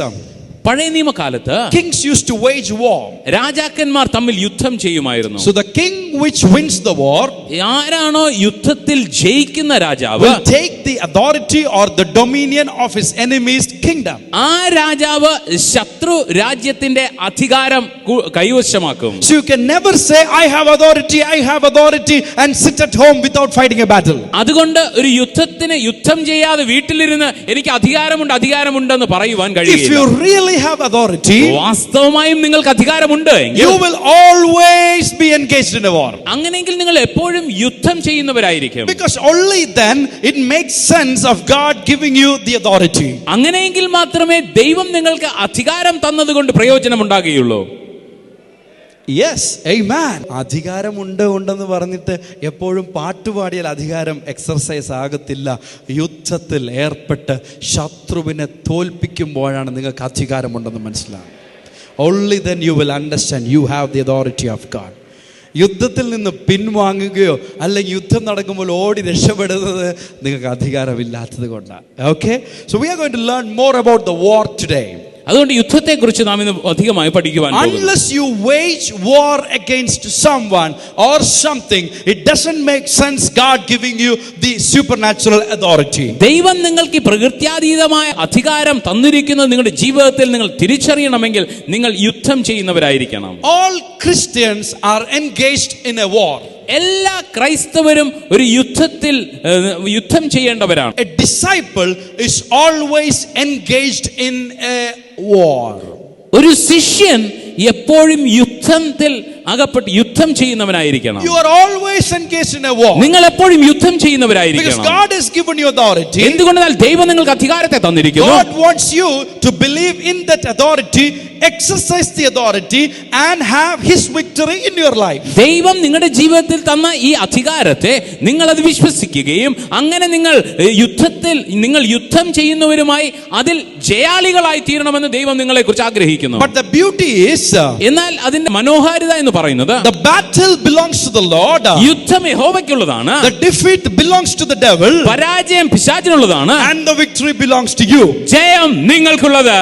Speaker 2: പഴയ നിയമകാലത്ത്
Speaker 1: kings used to wage war.
Speaker 2: രാജാക്കന്മാർ തമ്മിൽ യുദ്ധം ചെയ്യുമായിരുന്നു.
Speaker 1: So the king which wins the war
Speaker 2: ആരാണോ യുദ്ധത്തിൽ ജയിക്കുന്ന രാജാവ്
Speaker 1: will take the authority or the dominion of his enemy's kingdom.
Speaker 2: ആ രാജാവ് ശത്രു രാജ്യത്തിന്റെ അധികാരം കൈവശമാക്കും.
Speaker 1: So you can never say I have authority and sit at home without fighting a battle.
Speaker 2: അതുകൊണ്ട് ഒരു യുദ്ധം ചെയ്യാതെ വീട്ടിലിരുന്ന് എനിക്ക് അധികാരമുണ്ടെന്ന് പറയുവാൻ കഴിയില്ല.
Speaker 1: If you really have authority,
Speaker 2: വാസ്തവമായും നിങ്ങൾക്ക് അധികാരമുണ്ട് എങ്കിൽ
Speaker 1: you will always be engaged in a war.
Speaker 2: അങ്ങനെയെങ്കിൽ നിങ്ങൾ എപ്പോഴും യുദ്ധം ചെയ്യുന്നവരായിരിക്കും.
Speaker 1: Because only then it makes sense of God giving you the authority.
Speaker 2: അങ്ങനെയെങ്കിൽ മാത്രമേ ദൈവം നിങ്ങൾക്ക് അധികാരം തന്നതുകൊണ്ട് പ്രയോജനമുണ്ടാകുകയുള്ളൂ.
Speaker 1: Yes, amen. അധികാരമുണ്ടെന്ന് പറഞ്ഞിട്ട് എപ്പോഴും പാട്ടുപാടിയാൽ അധികാരം എക്സർസൈസ് ആകത്തില്ല. യുദ്ധത്തിൽ ഏർപ്പെട്ട് ശത്രുവിനെ തോൽപ്പിക്കുമ്പോഴാണ് നിങ്ങൾക്ക് അധികാരമുണ്ടെന്ന് മനസ്സിലാകും. Only then you will understand you have the authority of God. യുദ്ധത്തിൽ നിന്ന് പിൻവാങ്ങുകയോ അല്ലെങ്കിൽ യുദ്ധം നടക്കുമ്പോൾ ഓടി രക്ഷപ്പെടുന്നത് നിങ്ങൾക്ക് അധികാരമില്ലാത്തത് കൊണ്ടാണ്. Okay? So we are going to learn more about the war today.
Speaker 2: അതുകൊണ്ട് യുദ്ധത്തെക്കുറിച്ച് നാം ഇന്ന് അധികമായി പഠിക്കുവാൻ പോകുന്നു.
Speaker 1: Unless you wage war against someone or something, it doesn't make sense God giving you the supernatural authority.
Speaker 2: ദൈവം നിങ്ങൾക്ക് പ്രകൃത്യാതീതമായ അധികാരം തന്നിരിക്കുന്നത് നിങ്ങളുടെ ജീവിതത്തിൽ നിങ്ങൾ തിരിച്ചറിയണമെങ്കിൽ നിങ്ങൾ യുദ്ധം ചെയ്യുന്നവരായിരിക്കണം.
Speaker 1: All Christians are engaged in a war.
Speaker 2: എല്ലാ ക്രൈസ്തവരും ഒരു യുദ്ധം ചെയ്യേണ്ടവരാണ്.
Speaker 1: A disciple is always engaged in a war.
Speaker 2: ഒരു ശിഷ്യൻ എപ്പോഴും യുദ്ധത്തിൽ അകപ്പെട്ട് യുദ്ധം ചെയ്യുന്നവനായിരിക്കണം.
Speaker 1: You are always engaged in a war.
Speaker 2: നിങ്ങൾ എപ്പോഴും യുദ്ധം ചെയ്യുന്നവരായിരിക്കണം.
Speaker 1: Because God has given you authority.
Speaker 2: എന്തുകൊണ്ടെന്നാൽ ദൈവം നിങ്ങൾക്ക് അധികാരത്തെ തന്നിരിക്കുന്നു.
Speaker 1: God wants you to believe in that authority, exercise the authority and have his victory in your life.
Speaker 2: ദൈവം നിങ്ങളുടെ ജീവിതത്തിൽ തന്ന ഈ അധികാരത്തെ നിങ്ങൾ അത് വിശ്വസിക്കുകയും അങ്ങനെ നിങ്ങൾ യുദ്ധം ചെയ്യുന്നവരുമായി അതിൽ ജയാളികളായി തീരണമെന്ന് ദൈവം നിങ്ങളെ കുറിച്ച് ആഗ്രഹിക്കുന്നു.
Speaker 1: But the beauty is,
Speaker 2: എന്നാൽ അതിന്റെ മനോഹാരിത എന്ന് പറയുന്നത്
Speaker 1: the battle belongs to the Lord.
Speaker 2: യുദ്ധം യഹോവയ്ക്കുള്ളതാണ്.
Speaker 1: The defeat belongs to the devil.
Speaker 2: പരാജയം പിശാചിനുള്ളതാണ്.
Speaker 1: And the victory belongs to you.
Speaker 2: ജയം നിങ്ങൾക്കുള്ളത്.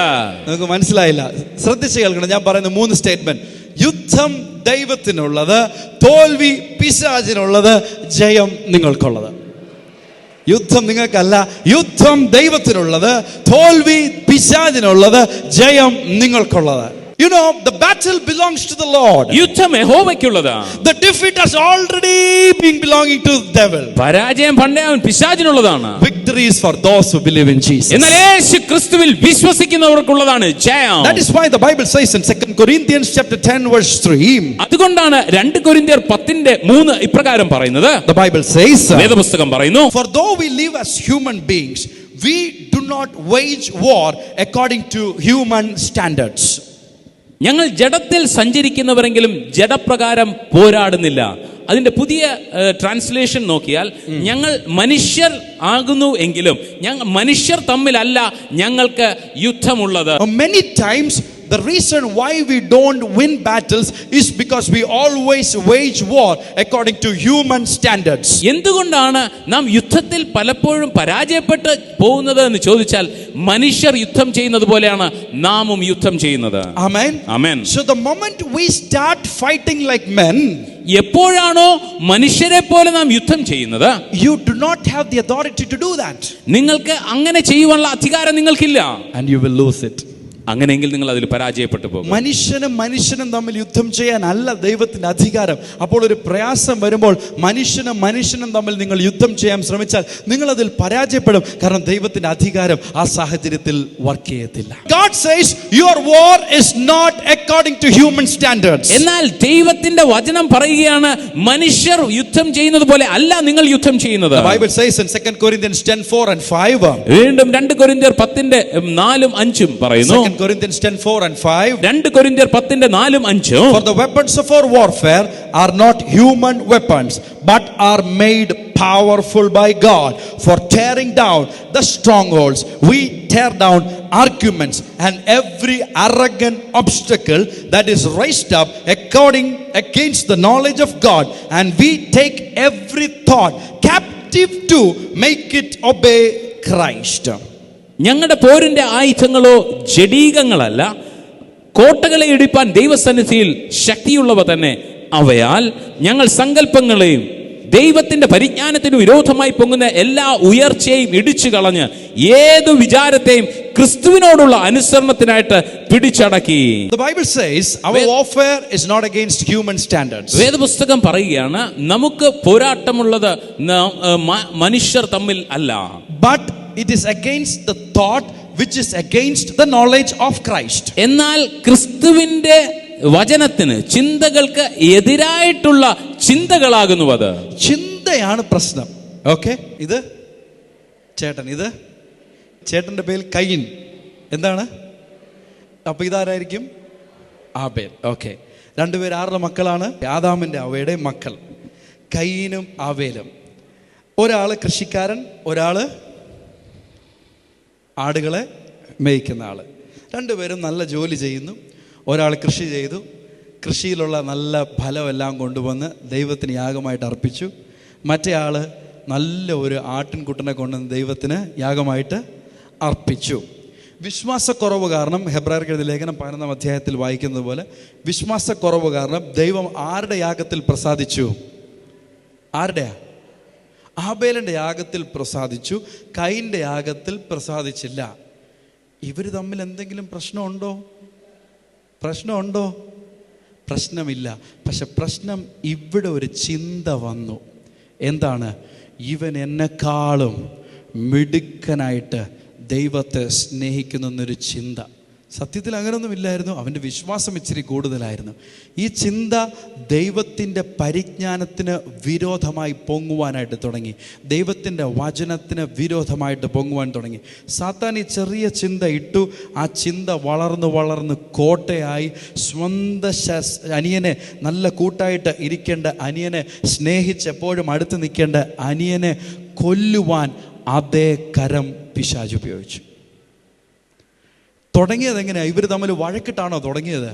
Speaker 1: നിങ്ങൾക്ക് മനസ്സിലായില്ല? ശ്രദ്ധിച്ച് കേൾക്കണം. ഞാൻ പറയുന്ന 3 സ്റ്റേറ്റ്മെന്റ്. യുദ്ധം ദൈവത്തിനുള്ളത്, തോൽവി പിശാചിനുള്ളത്, ജയം നിങ്ങൾക്കുള്ളത്. യുദ്ധം നിങ്ങൾക്കല്ല, യുദ്ധം ദൈവത്തിനുള്ളത്, തോൽവി പിശാചിനുള്ളത്, ജയം നിങ്ങൾക്കുള്ളത്. You know, the battle belongs to the Lord.
Speaker 2: യുദ്ധം യഹോവയ്ക്കുള്ളതാണ്.
Speaker 1: The defeat has already been belonging to the devil.
Speaker 2: പരാജയം പണ്ടേ അവൻ പിശാചിനുള്ളതാണ്.
Speaker 1: Victory is for those who believe in Jesus.
Speaker 2: എന്നാൽ യേശു ക്രിസ്തുവിൽ വിശ്വസിക്കുന്നവർക്കുള്ളതാണ് ജയം.
Speaker 1: That is why the Bible says in 2 Corinthians chapter 10 verse 3.
Speaker 2: അതുകൊണ്ടാണ് 2 കൊരിന്ത്യർ 10:3 ഇപ്രകാരം പറയുന്നത്.
Speaker 1: The Bible says,
Speaker 2: വേദപുസ്തകം പറയുന്നു,
Speaker 1: for though we live as human beings, we do not wage war according to human standards.
Speaker 2: ഞങ്ങൾ ജഡത്തിൽ സഞ്ചരിക്കുന്നവരെങ്കിലും ജഡപ്രകാരം പോരാടുന്നില്ല. അതിന്റെ പുതിയ ട്രാൻസ്ലേഷൻ നോക്കിയാൽ ഞങ്ങൾ മനുഷ്യർ ആകുന്നു എങ്കിലും മനുഷ്യർ തമ്മിലല്ല ഞങ്ങൾക്ക് യുദ്ധമുള്ളത്.
Speaker 1: Many times the reason why we don't win battles is because we always wage war according to human standards.
Speaker 2: എന്തുകൊണ്ടാണ് നാം യുദ്ധത്തിൽ പലപ്പോഴും പരാജയപ്പെട്ട് പോകുന്നത് എന്ന് ചോദിച്ചാൽ മനുഷ്യർ യുദ്ധം ചെയ്യുന്നത് പോലെയാണ് നാമും യുദ്ധം ചെയ്യുന്നത്.
Speaker 1: Amen.
Speaker 2: Amen.
Speaker 1: So the moment we start fighting like men,
Speaker 2: എപ്പോഴാണോ മനുഷ്യരെ പോലെ നാം യുദ്ധം ചെയ്യുന്നത്,
Speaker 1: you do not have the authority to do that.
Speaker 2: നിങ്ങൾക്ക് അങ്ങനെ ചെയ്യുവാനുള്ള അധികാരം നിങ്ങൾക്കില്ല.
Speaker 1: And you will lose it.
Speaker 2: അങ്ങനെയെങ്കിൽ നിങ്ങൾ അതിൽ പരാജയപ്പെട്ടു പോകും.
Speaker 1: മനുഷ്യനും തമ്മിൽ യുദ്ധം ചെയ്യാൻ അല്ല ദൈവത്തിന്റെ അധികാരം. അപ്പോൾ ഒരു പ്രയാസം വരുമ്പോൾ മനുഷ്യനും തമ്മിൽ നിങ്ങൾ യുദ്ധം ചെയ്യാൻ ശ്രമിച്ചാൽ നിങ്ങൾ അതിൽ പരാജയപ്പെടും. കാരണം ദൈവത്തിന്റെ അധികാരം ആ സാഹചര്യത്തിൽ വർക്ക് ചെയ്യത്തില്ല. God says your war is not according to human standards.
Speaker 2: എന്നാൽ ദൈവത്തിന്റെ വചനം പറയുകയാണ് മനുഷ്യർ യുദ്ധം ചെയ്യുന്നത് പോലെ അല്ല നിങ്ങൾ യുദ്ധം ചെയ്യുന്നത്.
Speaker 1: The Bible says in 2 Corinthians 10:4 and 5.
Speaker 2: വീണ്ടും 2 കൊരിന്ത്യർ 10:4-5 പറയുന്നു.
Speaker 1: 2 Corinthians 10:4 and 5.
Speaker 2: 2 കൊരിന്ത്യർ 10:4-5.
Speaker 1: For the weapons of our warfare are not human weapons, but are made powerful by God for tearing down the strongholds. We tear down arguments and every arrogant obstacle that is raised up against the knowledge of God, and we take every thought captive to make it obey Christ.
Speaker 2: ഞങ്ങളുടെ പോരിന്റെ ആയുധങ്ങളോ ജഡീകങ്ങളല്ല, കോട്ടകളെ ഇടിപ്പാൻ ദൈവസന്നിധിയിൽ ശക്തിയുള്ളവ തന്നെ. അവയാൽ ഞങ്ങൾ സങ്കല്പങ്ങളെയും ദൈവത്തിന്റെ പരിജ്ഞാനത്തിന് വിരോധമായി പൊങ്ങുന്ന എല്ലാ ഉയർച്ചയെയും ഇടിച്ചു കളഞ്ഞ് ഏതു വിചാരത്തെയും ക്രിസ്തുവിനോടുള്ള അനുസരണത്തിനായിട്ട് പിടിച്ചടക്കി.
Speaker 1: The Bible says our warfare is not against human standards.
Speaker 2: വേദപുസ്തകം പറയുകയാണ്, നമുക്ക് പോരാട്ടമുള്ളത് മനുഷ്യർ തമ്മിൽ അല്ല,
Speaker 1: but it is against the thought which is against the knowledge of Christ.
Speaker 2: എന്നാൽ ക്രിസ്തുവിന്റെ വചനത്തിന്, ചിന്തകൾക്ക് എതിരായിട്ടുള്ള ചിന്തകളാകുന്നു അത്.
Speaker 1: ചിന്തയാണ് പ്രശ്നം. ഓക്കെ, ഇത് ചേട്ടന്റെ പേര് കയീൻ. എന്താണ്? അപ്പൊ ഇതാരായിരിക്കും? ആബേൽ. ഓക്കെ, രണ്ടുപേർ ആരുടെ മക്കളാണ്? ആദാമിന്റെ അവയുടെ മക്കൾ, കയീനും ആബേലും. ഒരാള് കൃഷിക്കാരൻ, ഒരാള് ആടുകളെ മേയ്ക്കുന്ന ആള്. രണ്ടുപേരും നല്ല ജോലി ചെയ്യുന്നു. ഒരാൾ കൃഷി ചെയ്തു, കൃഷിയിലുള്ള നല്ല ഫലമെല്ലാം കൊണ്ടുവന്ന് ദൈവത്തിന് യാഗമായിട്ട് അർപ്പിച്ചു. മറ്റേ ആൾ നല്ല ഒരു ആട്ടിൻകുട്ടനെ കൊണ്ടുവന്ന് ദൈവത്തിന് യാഗമായിട്ട് അർപ്പിച്ചു. വിശ്വാസക്കുറവ് കാരണം, ഹെബ്രായർക്ക് എഴുതിയ ലേഖനം 11 അധ്യായത്തിൽ വായിക്കുന്നത് പോലെ, വിശ്വാസക്കുറവ് കാരണം ദൈവം ആരുടെ യാഗത്തിൽ പ്രസാദിച്ചു? ആരുടെയാ? ആബേലിന്റെ യാഗത്തിൽ പ്രസാദിച്ചു, കയീന്റെ യാഗത്തിൽ പ്രസാദിച്ചില്ല. ഇവർ തമ്മിൽ എന്തെങ്കിലും പ്രശ്നമുണ്ടോ? പ്രശ്നമില്ല. പക്ഷെ പ്രശ്നം ഇവിടെ ഒരു ചിന്ത വന്നു. എന്താണ്? ഇവൻ എന്നെക്കാളും മിടുക്കനായിട്ട് ദൈവത്തെ സ്നേഹിക്കുന്നൊരു ചിന്ത. സത്യത്തിൽ അങ്ങനെയൊന്നും ഇല്ലായിരുന്നു. അവൻ്റെ വിശ്വാസം ഇച്ചിരി കൂടുതലായിരുന്നു. ഈ ചിന്ത ദൈവത്തിൻ്റെ പരിജ്ഞാനത്തിന് വിരോധമായി പൊങ്ങുവാനായിട്ട് തുടങ്ങി. ദൈവത്തിൻ്റെ വചനത്തിന് വിരോധമായിട്ട് പൊങ്ങുവാൻ തുടങ്ങി. സാത്താൻ ഈ ചെറിയ ചിന്ത ഇട്ടു. ആ ചിന്ത വളർന്ന് കോട്ടയായി, സ്വന്തം അനിയനെ, നല്ല കൂട്ടായിട്ട് ഇരിക്കേണ്ട അനിയനെ, സ്നേഹിച്ചെപ്പോഴും അടുത്ത് നിൽക്കേണ്ട അനിയനെ കൊല്ലുവാൻ അതേ കരം പിശാച് ഉപയോഗിച്ചു. തുടങ്ങിയത് എങ്ങനെയാണ്? ഇവർ തമ്മിൽ വഴക്കിട്ടാണോ തുടങ്ങിയത്?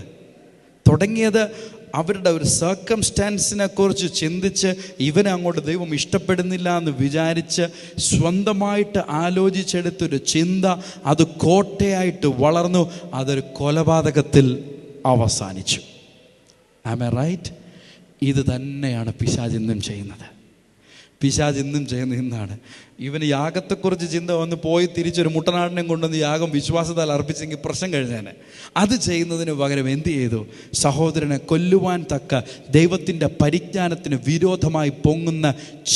Speaker 1: അവരുടെ ഒരു സർക്കംസ്റ്റാൻസിനെ കുറിച്ച് ചിന്തിച്ച്, ഇവനെ അങ്ങോട്ട് ദൈവം ഇഷ്ടപ്പെടുന്നില്ല എന്ന് വിചാരിച്ച് സ്വന്തമായിട്ട് ആലോചിച്ചെടുത്തൊരു ചിന്ത, അത് കോട്ടയായിട്ട് വളർന്നു. അതൊരു കൊലപാതകത്തിൽ അവസാനിച്ചു. Am I right? ഇത് തന്നെയാണ് പിശാച് ഇന്നും ചെയ്യുന്നത്. ഇന്നാണ് ഇവന് യാഗത്തെക്കുറിച്ച് ചിന്ത വന്ന് പോയി തിരിച്ചൊരു മുട്ടനാടിനെ കൊണ്ടുവന്ന് യാഗം വിശ്വാസത്താൽ അർപ്പിച്ചെങ്കിൽ പ്രശ്നം കഴിഞ്ഞേനെ. അത് ചെയ്യുന്നതിന് പകരം എന്ത് ചെയ്തു? സഹോദരനെ കൊല്ലുവാൻ തക്ക ദൈവത്തിൻ്റെ പരിജ്ഞാനത്തിന് വിരോധമായി പൊങ്ങുന്ന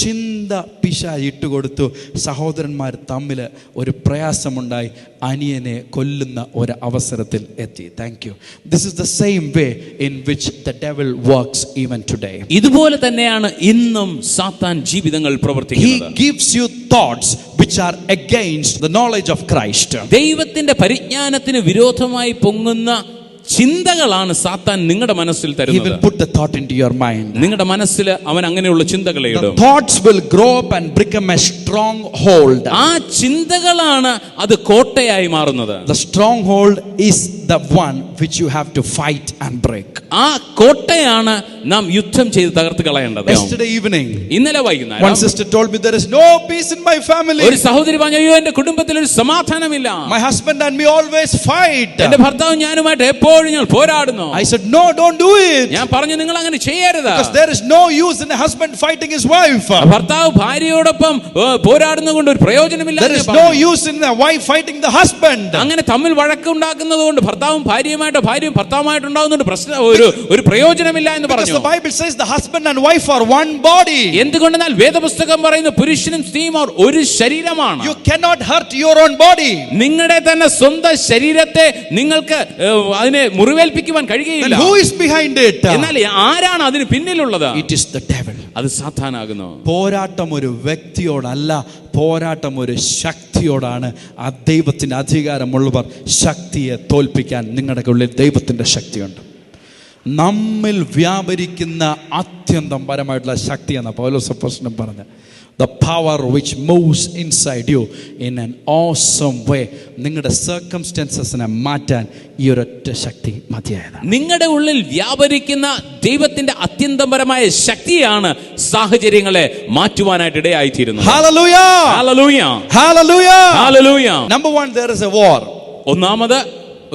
Speaker 1: ചിന്ത പിശാച് ഇട്ടുകൊടുത്തു. സഹോദരന്മാർ തമ്മിൽ ഒരു പ്രയാസമുണ്ടായി. അനിയനെ കൊല്ലുന്ന ഒരു അവസരത്തിൽ എത്തി. Thank you. This is the same way in which the devil works even today.
Speaker 2: ഇതുപോലെ തന്നെയാണ് ഇന്നും സാത്താൻ ജീവിതങ്ങൾ പ്രവർത്തിക്കുന്നത്.
Speaker 1: He gives you thoughts which are against the knowledge of Christ.
Speaker 2: ദൈവത്തിന്റെ പരിജ്ഞാനത്തിന് വിരോധമായി പൊങ്ങുന്ന ചിന്തകളാണ് സാത്താൻ നിങ്ങളുടെ മനസ്സിൽ തരുന്നത്.
Speaker 1: He will put the thought into your mind.
Speaker 2: നിങ്ങളുടെ മനസ്സിൽ അവൻ അങ്ങനെയുള്ള ചിന്തകളെ ഇടും.
Speaker 1: The thoughts will grow up and become a stronghold.
Speaker 2: ആ ചിന്തകളാണ് അത് കോട്ടയായി മാറുന്നത്.
Speaker 1: The stronghold is the one which you have to fight and break.
Speaker 2: ആ കോട്ടയാണ് നാം യുദ്ധം ചെയ്ത് തകർത്ത് കളയേണ്ടത്.
Speaker 1: Yesterday evening,
Speaker 2: ഇന്നലെ വൈകുന്നേരം
Speaker 1: one sister told me there is no peace in my family.
Speaker 2: ഒരു സഹോദരി പറഞ്ഞു, അയ്യോ എന്റെ കുടുംബത്തിൽ ഒരു സമാധാനമില്ല.
Speaker 1: My husband and me always fight.
Speaker 2: എന്റെ ഭർത്താവും ഞാനുമായിട്ട് എപ്പോഴും ഞങ്ങൾ പോരാടുന്നു.
Speaker 1: I said no, don't do it.
Speaker 2: ഞാൻ പറഞ്ഞു, നിങ്ങൾ അങ്ങനെ ചെയ്യരുത്.
Speaker 1: Because there is no use in a husband fighting his wife.
Speaker 2: ഭർത്താവ് ഭാര്യയോടൊപ്പം പോരാടുന്നത് കൊണ്ട് ഒരു പ്രയോജനമില്ല.
Speaker 1: There is no use in a wife fighting the husband.
Speaker 2: അങ്ങനെ തമ്മിൽ വഴക്കുണ്ടാക്കുന്നത് കൊണ്ട് ഭർത്താവും ഭാര്യയുമായിട്ടോ ഭാര്യയും ഭർത്താവുമായിട്ട് ഉണ്ടാകുന്ന പ്രശ്നം ഒരു പ്രയോജനമില്ല എന്ന് പറഞ്ഞു.
Speaker 1: Because the Bible says the husband and wife are one body.
Speaker 2: എന്തുകൊണ്ടെന്നാൽ വേദപുസ്തകം പറയുന്നു പുരുഷനും സ്ത്രീയും ഒരു ശരീരമാണ്.
Speaker 1: You cannot hurt your own body.
Speaker 2: നിങ്ങളുടെ തന്നെ സ്വന്തം ശരീരത്തെ നിങ്ങൾക്ക് അതിനെ മുറിവേൽപ്പിക്കുവാൻ കഴിയുകയില്ല.
Speaker 1: Who is behind it?
Speaker 2: എന്നാൽ ആരാണ് അതിന് പിന്നിലുള്ളത്?
Speaker 1: It is the devil.
Speaker 2: അത് സാത്താനാകുന്നു.
Speaker 1: പോരാട്ടം ഒരു വ്യക്തിയോടല്ല, പോരാട്ടം ഒരു ശക്തിയോടാണ്. ആ ദൈവത്തിന്റെ അധികാരമുള്ളവർ ശക്തിയെ തോൽപ്പിക്കാൻ നിങ്ങളുടെ ഉള്ളിൽ ദൈവത്തിന്റെ ശക്തിയുണ്ട്. നമ്മിൽ വ്യാപരിക്കുന്ന അത്യന്തം പരമായിട്ടുള്ള ശക്തിയാണ് പൗലോസ് അപ്പോസ്തലൻ പറഞ്ഞത്. the power which moves inside you in an awesome way. നിങ്ങളുടെ സർക്കംസ്റ്റൻസസിനെ മാറ്റാൻ ഈ ഒരൊറ്റ ശക്തി മതിയായതാണ്.
Speaker 2: നിങ്ങളുടെ ഉള്ളിൽ വ്യാപരിക്കുന്ന ദൈവത്തിന്റെ അത്യന്തപരമായ ശക്തിയാണ് സാഹചര്യങ്ങളെ മാറ്റുവാനായിട്ട് ഇടയായിത്തീരുന്നത്.
Speaker 1: Hallelujah!
Speaker 2: Hallelujah!
Speaker 1: Hallelujah!
Speaker 2: Hallelujah!
Speaker 1: Number one, there is a war.
Speaker 2: ഒന്നാമത്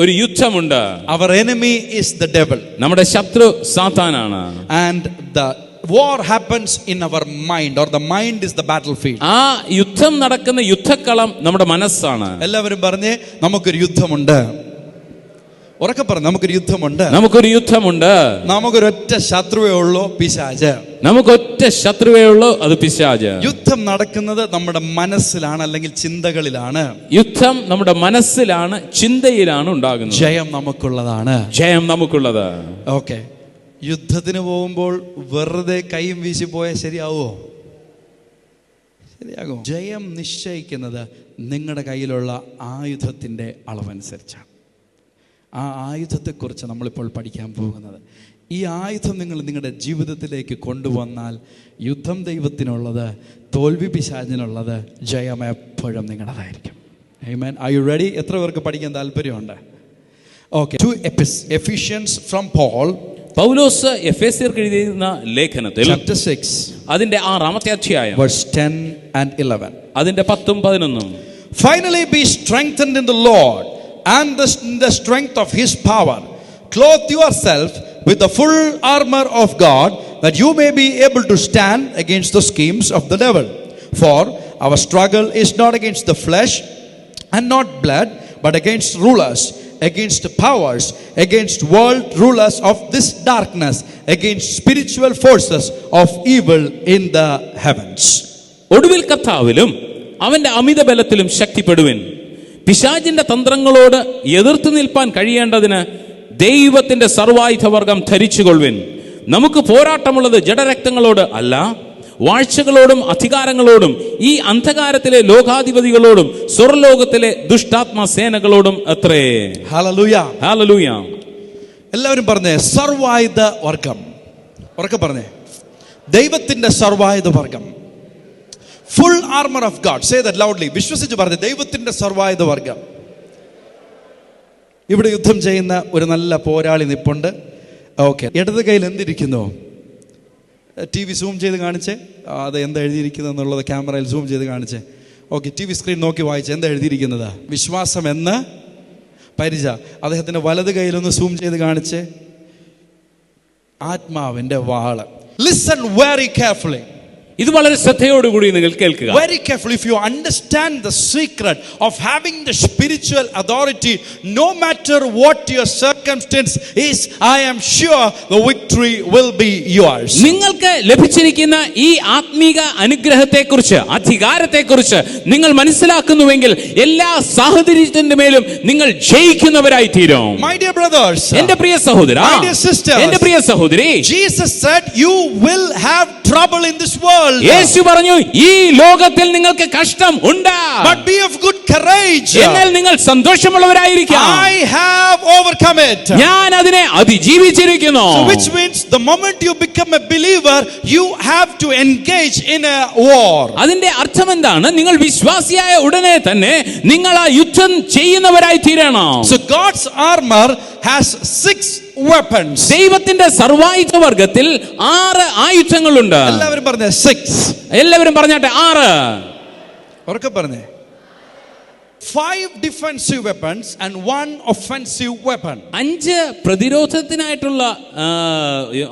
Speaker 2: ഒരു യുദ്ധമുണ്ട്.
Speaker 1: Our enemy is the devil.
Speaker 2: നമ്മുടെ ശത്രു സാത്താനാണ്.
Speaker 1: And the war happens in our mind, or the mind is the battlefield.
Speaker 2: ആ യുദ്ധം നടക്കുന്ന യുദ്ധക്കളം നമ്മുടെ മനസ്സാണ്.
Speaker 1: എല്ലാവരും പറഞ്ഞേ, നമുക്കൊരു യുദ്ധമുണ്ട്. ഉറക്കെ പറഞ്ഞു, നമുക്കൊരു യുദ്ധമുണ്ട്.
Speaker 2: നമുക്കൊരു യുദ്ധമുണ്ട്.
Speaker 1: നമുക്കൊരൊറ്റ ശത്രുവേ ഉള്ളൂ, പിശാച്.
Speaker 2: നമുക്കൊറ്റ ശത്രുവേ ഉള്ളൂ, അത് പിശാച്.
Speaker 1: യുദ്ധം നടക്കുന്നത് നമ്മുടെ മനസ്സിലാണ്, അല്ലെങ്കിൽ ചിന്തകളിലാണ്.
Speaker 2: യുദ്ധം നമ്മുടെ മനസ്സിലാണ്, ചിന്തയിലാണ് ഉണ്ടാകുന്നത്.
Speaker 1: ജയം നമുക്കുള്ളതാണ്.
Speaker 2: ജയം നമുക്കുള്ളത്.
Speaker 1: ഓക്കെ, യുദ്ധത്തിന് പോകുമ്പോൾ വെറുതെ കൈയും വീശി പോയാൽ ശരിയാവോ? ശരിയാകും. ജയം നിശ്ചയിക്കുന്നത് നിങ്ങളുടെ കയ്യിലുള്ള ആയുധത്തിൻ്റെ അളവനുസരിച്ചാണ്. ആ ആയുധത്തെക്കുറിച്ച് നമ്മളിപ്പോൾ പഠിക്കാൻ പോകുന്നത്. ഈ ആയുധം നിങ്ങൾ നിങ്ങളുടെ ജീവിതത്തിലേക്ക് കൊണ്ടുവന്നാൽ യുദ്ധം ദൈവത്തിനുള്ളത്, തോൽവി പിശാചിനുള്ളത്, ജയം എപ്പോഴും നിങ്ങളുടേതായിരിക്കും. ആമേൻ. Are you ready? എത്ര പേർക്ക് പഠിക്കാൻ താല്പര്യമുണ്ട്? Okay, 2 Ephesians from Paul.
Speaker 2: പൗലോസ് എഫേസ്യർക്ക് എഴുതിയിരുന്ന ലേഖനത്തിൽ
Speaker 1: chapter 6
Speaker 2: അതിന്റെ 6-ാമത്തെ അധ്യായം
Speaker 1: verse 10 and 11.
Speaker 2: അതിന്റെ 10ഉം 11ഉം.
Speaker 1: Finally be strengthened in the Lord and in the strength of his power. Clothe yourself with the full armor of God, that you may be able to stand against the schemes of the devil. For our struggle is not against the flesh and not blood, but against rulers, against powers, against world rulers of this darkness, against spiritual forces of evil in the heavens.
Speaker 2: ഒടുവിൽ കർത്താവിലും അവന്റെ അമിത ബലത്തിലും ശക്തിപ്പെടുവിൻ. പിശാചിന്റെ തന്ത്രങ്ങളോട് എതിർത്ത് നിൽപ്പാൻ കഴിയേണ്ടതിന് ദൈവത്തിന്റെ സർവായുധവർഗം ധരിച്ചുകൊള്ളുവിൻ. നമുക്ക് പോരാട്ടമുള്ളത് ജഡരക്തങ്ങളോട് അല്ല, വാഴ്ചകളോടും അധികാരങ്ങളോടും ഈ അന്ധകാരത്തിലെ ലോകാധിപതികളോടും സ്വർലോകത്തിലെ ദുഷ്ടാത്മ സേനകളോടും അത്രേ.
Speaker 1: Hallelujah.
Speaker 2: Hallelujah.
Speaker 1: എല്ലാവരും പറഞ്ഞേ, സർവായുധ വർഗം. ഉറക്കെ പറഞ്ഞേ, ദൈവത്തിന്റെ സർവായുധ വർഗം. Full armour of God. Say that loudly. വിശ്വസിച്ച് പറഞ്ഞേ, ദൈവത്തിന്റെ സർവായുധ വർഗം. ഇവിടെ യുദ്ധം ചെയ്യുന്ന ഒരു നല്ല പോരാളി നിപ്പുണ്ട്. ഓക്കെ, ഇടത് കയ്യിൽ എന്തിരിക്കുന്നു? TV സൂം ചെയ്ത് കാണിച്ചേ. അത് എന്താ എഴുതിയിരിക്കുന്നത് എന്നുള്ളത് ക്യാമറയിൽ സൂം ചെയ്ത് കാണിച്ചേ. ഓക്കെ, TV സ്ക്രീൻ നോക്കി വായിച്ചേ. എന്താ എഴുതിയിരിക്കുന്നത്? വിശ്വാസം എന്ന് പരിച. അദ്ദേഹത്തിന്റെ വലത് കയ്യിലൊന്ന് സൂം ചെയ്ത് കാണിച്ചേ. ആത്മാവിന്റെ വാള്. Listen very carefully.
Speaker 2: ഇത് വളരെ ശ്രദ്ധയോടുകൂടി നിങ്ങൾ കേൾക്കുക.
Speaker 1: Very carefully. If you understand the secret of having the spiritual authority, no matter what your circumstance is, I am sure the victory will be yours.
Speaker 2: നിങ്ങൾക്ക് ലഭിച്ചിരിക്കുന്ന ഈ ആത്മീക അനുഗ്രഹത്തെക്കുറിച്ച്, അധികാരത്തെക്കുറിച്ച് നിങ്ങൾ മനസ്സിലാക്കുന്നുവെങ്കിൽ എല്ലാ സാഹചര്യത്തിന്റെ മേലും നിങ്ങൾ ജയിക്കുന്നവരായി തീരും.
Speaker 1: My dear brothers,
Speaker 2: എന്റെ പ്രിയ സഹോദര,
Speaker 1: my dear sisters,
Speaker 2: എന്റെ പ്രിയ സഹോദരി,
Speaker 1: Jesus said you will have trouble in this world.
Speaker 2: യേശു പറഞ്ഞു, ഈ ലോകത്തിൽ നിങ്ങൾക്ക് കഷ്ടം ഉണ്ട്.
Speaker 1: But be of good courage.
Speaker 2: എന്നാൽ നിങ്ങൾ സന്തോഷമുള്ളവരായിരിക്കാം.
Speaker 1: I have overcome it.
Speaker 2: ഞാൻ അതിനെ അതിജീവിച്ചിരിക്കുന്നു.
Speaker 1: So which means the moment you become a believer, you have to engage in a war.
Speaker 2: അതിന്റെ അർത്ഥം എന്താണ്? നിങ്ങൾ വിശ്വാസിയായ ഉടനെ തന്നെ നിങ്ങൾ ആ യുദ്ധം ചെയ്യുന്നവരായി തീരണം.
Speaker 1: So God's armor has 6 weapons.
Speaker 2: ദൈവത്തിന്റെ സർവായുധ വർഗത്തിൽ 6 ആയുധങ്ങളുണ്ട്.
Speaker 1: എല്ലാവരും പറഞ്ഞേ 6.
Speaker 2: എല്ലാവരും പറഞ്ഞാട്ടെ 6.
Speaker 1: ഉറക്കെ പറഞ്ഞേ. 5 defensive weapons and 1 offensive weapon.
Speaker 2: 5 പ്രതിരോധത്തിനായിട്ടുള്ള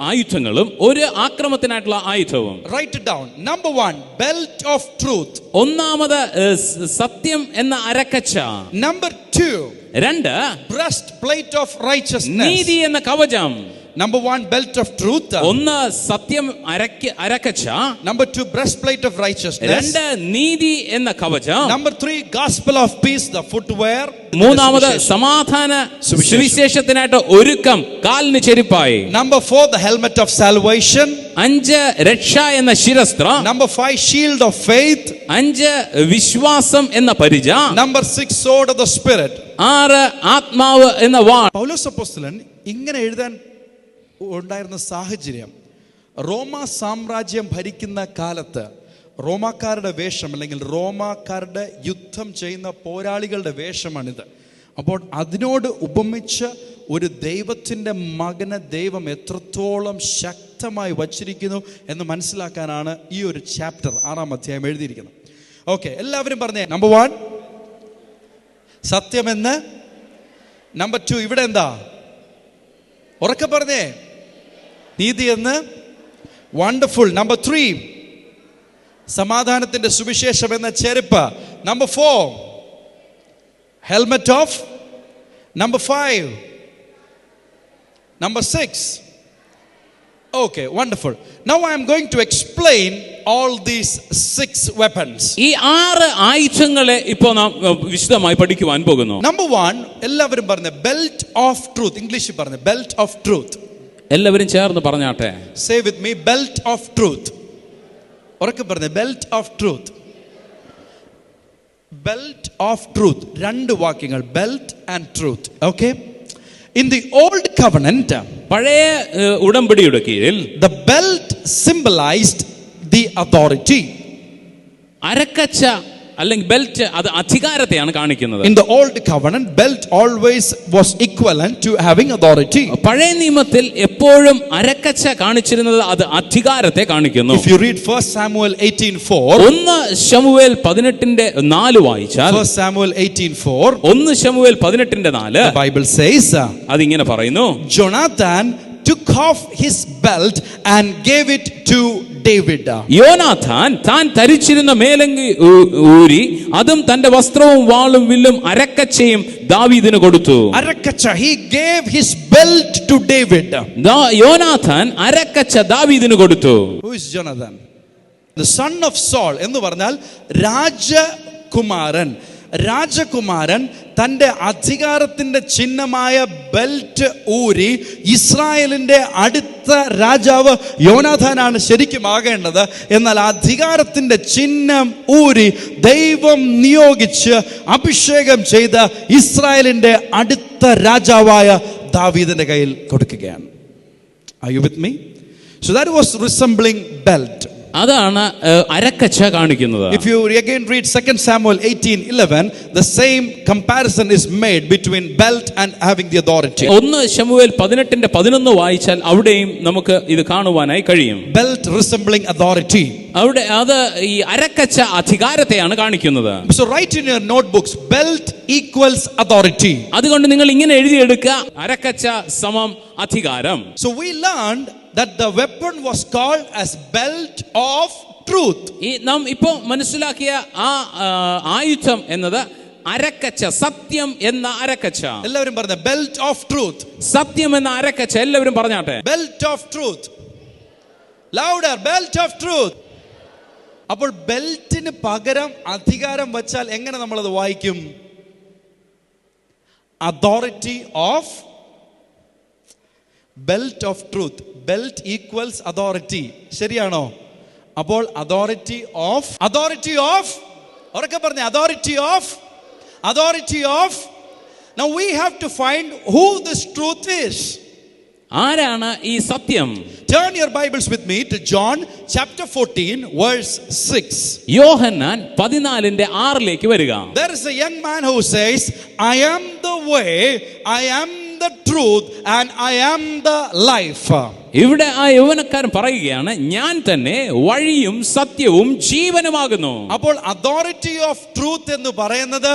Speaker 2: ആയുധങ്ങളും 1 ആക്രമണത്തിനായിട്ടുള്ള ആയുധവും.
Speaker 1: Write it down. Number 1, belt of truth.
Speaker 2: ഒന്നാമത് സത്യം എന്ന അരക്കച്ച.
Speaker 1: Number 2,
Speaker 2: 2
Speaker 1: breastplate of righteousness.
Speaker 2: നീതി എന്ന കവചം.
Speaker 1: Number 1, belt of truth.
Speaker 2: 1 സത്യം അരക്കച്ച.
Speaker 1: Number 2, breastplate of righteousness.
Speaker 2: 2 നീതി എന്ന കവചം.
Speaker 1: Number 3, gospel of peace, the footwear.
Speaker 2: 3 സമാധാന സുവിശേഷത്തിനായിട്ട് ഒരുക്കം, കാലിന് ചെരുപ്പായി.
Speaker 1: Number 4, the helmet of salvation.
Speaker 2: 5 രക്ഷ എന്ന ശിരസ്ത്രം.
Speaker 1: Number 5, shield of faith.
Speaker 2: 5 വിശ്വാസം എന്ന പരിച.
Speaker 1: Number 6, sword of the spirit.
Speaker 2: 6 ആത്മാവ് എന്ന വാൾ.
Speaker 1: പൗലോസ് അപ്പോസ്തലൻ ഇങ്ങനെ എഴുതാൻ ഉണ്ടായിരുന്ന സാഹചര്യം, റോമ സാമ്രാജ്യം ഭരിക്കുന്ന കാലത്ത് റോമാക്കാരുടെ വേഷം, അല്ലെങ്കിൽ റോമാക്കാരുടെ യുദ്ധം ചെയ്യുന്ന പോരാളികളുടെ വേഷമാണിത്. അപ്പോൾ അതിനോട് ഉപമിച്ച് ഒരു ദൈവത്തിൻ്റെ മകനെ ദൈവം എത്രത്തോളം ശക്തമായി വച്ചിരിക്കുന്നു എന്ന് മനസ്സിലാക്കാനാണ് ഈ ഒരു ചാപ്റ്റർ 6-ാം അധ്യായം എഴുതിയിരിക്കുന്നത്. ഓക്കെ, എല്ലാവരും പറഞ്ഞേ. നമ്പർ 1 സത്യമെന്ന്. നമ്പർ 2 ഇവിടെ എന്താ? ഉറക്കെ പറഞ്ഞേ, നീതി എന്ന്. വണ്ടർഫുൾ. നമ്പർ 3 സമാധാനത്തിന്റെ സുവിശേഷം എന്ന ചെരുപ്പ്. Number 4 helmet of. Number 5. Number 6. Okay, wonderful. Now I am going to explain all these 6 weapons.
Speaker 2: ഈ 6 ആയുധങ്ങളെ ഇപ്പോൾ നാം വിശദമായി പഠിക്കുവാൻ പോകുന്നു.
Speaker 1: Number 1, എല്ലാവരും പറഞ്ഞേ, belt of truth. ഇംഗ്ലീഷിൽ പറഞ്ഞേ, belt of truth.
Speaker 2: എല്ലാവരും ചേർന്ന് പറഞ്ഞാട്ടെ.
Speaker 1: Say with me, belt of truth. ഉറക്കെ പറഞ്ഞേ, belt of truth. Belt of truth. 2 വാക്യങ്ങൾ, belt and truth. Okay? In the old covenant,
Speaker 2: പഴയ ഉടമ്പടിയുടെ കീഴിൽ
Speaker 1: the belt symbolized the authority.
Speaker 2: അരക്കച്ച അല്ലെങ്കിൽ ബെൽറ്റ് അത് അധികാരത്തെയാണ് കാണിക്കുന്നത്.
Speaker 1: In the old covenant, belt always was equivalent to having authority.
Speaker 2: പഴയ നിയമത്തിൽ എപ്പോഴും അരക്കച്ച കാണിച്ചിരുന്നത് അത് അധികാരത്തെ കാണിക്കുന്നു.
Speaker 1: If you read 1 Samuel 18:4,
Speaker 2: 1 ശമൂവേൽ 18:4 വായിച്ചാൽ,
Speaker 1: 1 Samuel 18:4,
Speaker 2: 1 Samuel 18:4,
Speaker 1: the Bible says,
Speaker 2: അതിങ്ങനെ പറയുന്നു,
Speaker 1: Jonathan took off his belt and gave it to David.
Speaker 2: യോനാഥാൻ താൻ ധരിച്ചിരുന്ന മേലങ്കി ഊരി അതും തന്റെ വസ്ത്രവും വാളും വില്ലും അരക്കച്ചയും ദാവീദിന് കൊടുത്തു.
Speaker 1: അരക്കച്ച, he gave his belt to David.
Speaker 2: യോനാഥാൻ അരക്കച്ച ദാവീദിന് കൊടുത്തു.
Speaker 1: Who is Jonathan? The son of Saul എന്ന് പറഞ്ഞാൽ രാജകുമാരൻ. രാജകുമാരൻ തൻ്റെ അധികാരത്തിൻ്റെ ചിഹ്നമായ ബെൽറ്റ് ഊരി, ഇസ്രായേലിൻ്റെ അടുത്ത രാജാവ് യോനാഥാനാണ് ശരിക്കും ആകേണ്ടത്. എന്നാൽ അധികാരത്തിൻ്റെ ചിഹ്നം ഊരി ദൈവം നിയോഗിച്ച് അഭിഷേകം ചെയ്ത ഇസ്രായേലിൻ്റെ അടുത്ത രാജാവായ ദാവീദിന്റെ കയ്യിൽ കൊടുക്കുകയാണ്. Are you with me? So that was resembling belt.
Speaker 2: അതാണ് അരക്കച്ച കാണിക്കുന്നത്.
Speaker 1: If you again read 2 Samuel 18:11, the same comparison is made between belt and having the authority.
Speaker 2: 1 ശമൂവേൽ 18:11 വായിച്ചാൽ അവിടെയും നമുക്ക് ഇത് കാണുവാനായി കഴിയും.
Speaker 1: Belt resembling authority.
Speaker 2: അവിടെ അത് ഈ അരക്കച്ച അധികാരത്തെയാണ് കാണിക്കുന്നത്.
Speaker 1: So write in your notebooks, belt equals authority.
Speaker 2: അതുകൊണ്ട് നിങ്ങൾ ഇങ്ങനെ എഴുതിയെടുക്കുക, അരക്കച്ച സമം അധികാരം.
Speaker 1: So we learned that the weapon was called as belt of truth.
Speaker 2: ഈ നാം ഇപ്പോൾ മനസ്സിലാക്കിയ ആ ആയുധം എന്നത് അരക്കച്ച, സത്യം എന്ന അരക്കച്ച.
Speaker 1: എല്ലാവരും പറഞ്ഞ belt of truth.
Speaker 2: സത്യം എന്ന അരക്കച്ച. എല്ലാവരും പറഞ്ഞാട്ടെ,
Speaker 1: belt of truth. Louder, belt of truth. അപ്പോൾ ബെൽറ്റിന് പകരം അധികാരം വച്ചാൽ എങ്ങനെ നമ്മളത് വായിക്കും? Authority of belt of truth. Belt equals authority. ശരിയാണോ? അപ്പോൾ അതോറിറ്റി ഓഫ് ഉറക്കെ പറഞ്ഞ authority of. Now we have to find who this truth is.
Speaker 2: ആരാണ് ഈ സത്യം?
Speaker 1: Turn your Bibles with me to John chapter 14 verse 6.
Speaker 2: യോഹന്നാൻ 14:6 വരിക.
Speaker 1: There is a young man who says, I am the way, I am the truth and I am the life.
Speaker 2: ഇവിടെ ആ യൗവനക്കാരൻ പറയുകയാണ്, ഞാൻ തന്നെ വഴിയും സത്യവും ജീവനുമാകുന്നു.
Speaker 1: അപ്പോൾ അതോറിറ്റി ഓഫ് ട്രൂത്ത് എന്ന് പറയുന്നത്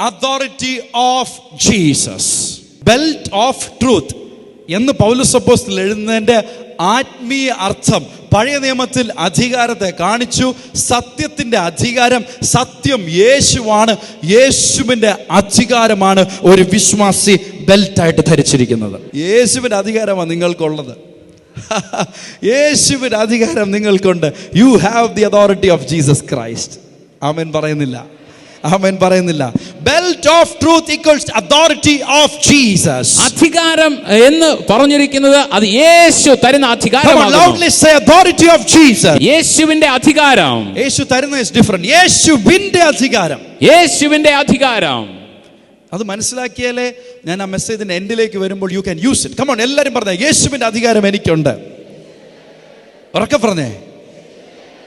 Speaker 1: authority of Jesus. Belt of truth എന്ന് പൗലോസ് അപ്പോസ്തലൻ എഴുതുന്നതിന്റെ ആത്മീയ അർത്ഥം, പഴയ നിയമത്തിൽ അധികാരത്തെ കാണിച്ചു. സത്യത്തിന്റെ അധികാരം, സത്യം യേശുവാണ്. യേശുവിന്റെ അധികാരമാണ് ഒരു വിശ്വാസി ബെൽറ്റായിട്ട് ധരിച്ചിരിക്കുന്നത്. യേശുവിന്റെ അധികാരമാണ് നിങ്ങൾക്കുള്ളത്. യേശുവിന്റെ അധികാരം നിങ്ങൾക്കുണ്ട്. You have the authority of Jesus Christ. ആമേൻ പറയുന്നില്ല? ആമേൻ പറയുന്നില്ല? Belt of truth equals authority of Jesus.
Speaker 2: അധികാരം എന്ന് പറഞ്ഞിരിക്കുന്നത് അത് യേശു തരുന്ന അധികാരമാണ്.
Speaker 1: Loudly say authority of Jesus.
Speaker 2: യേശുവിന്റെ അധികാരം.
Speaker 1: യേശു തരുന്നത് is different. യേശുവിന്റെ അധികാരം.
Speaker 2: യേശുവിന്റെ അധികാരം.
Speaker 1: അത് മനസ്സിലാക്കിയാലേ ഞാൻ ആ മെസ്സേജിന്റെ എൻഡിലേക്ക് വരുമ്പോൾ you can use it. Come on, എല്ലാവരും പറഞ്ഞേ, യേശുവിന്റെ അധികാരം എനിക്കുണ്ട്. ഉറക്കെ പറഞ്ഞേ,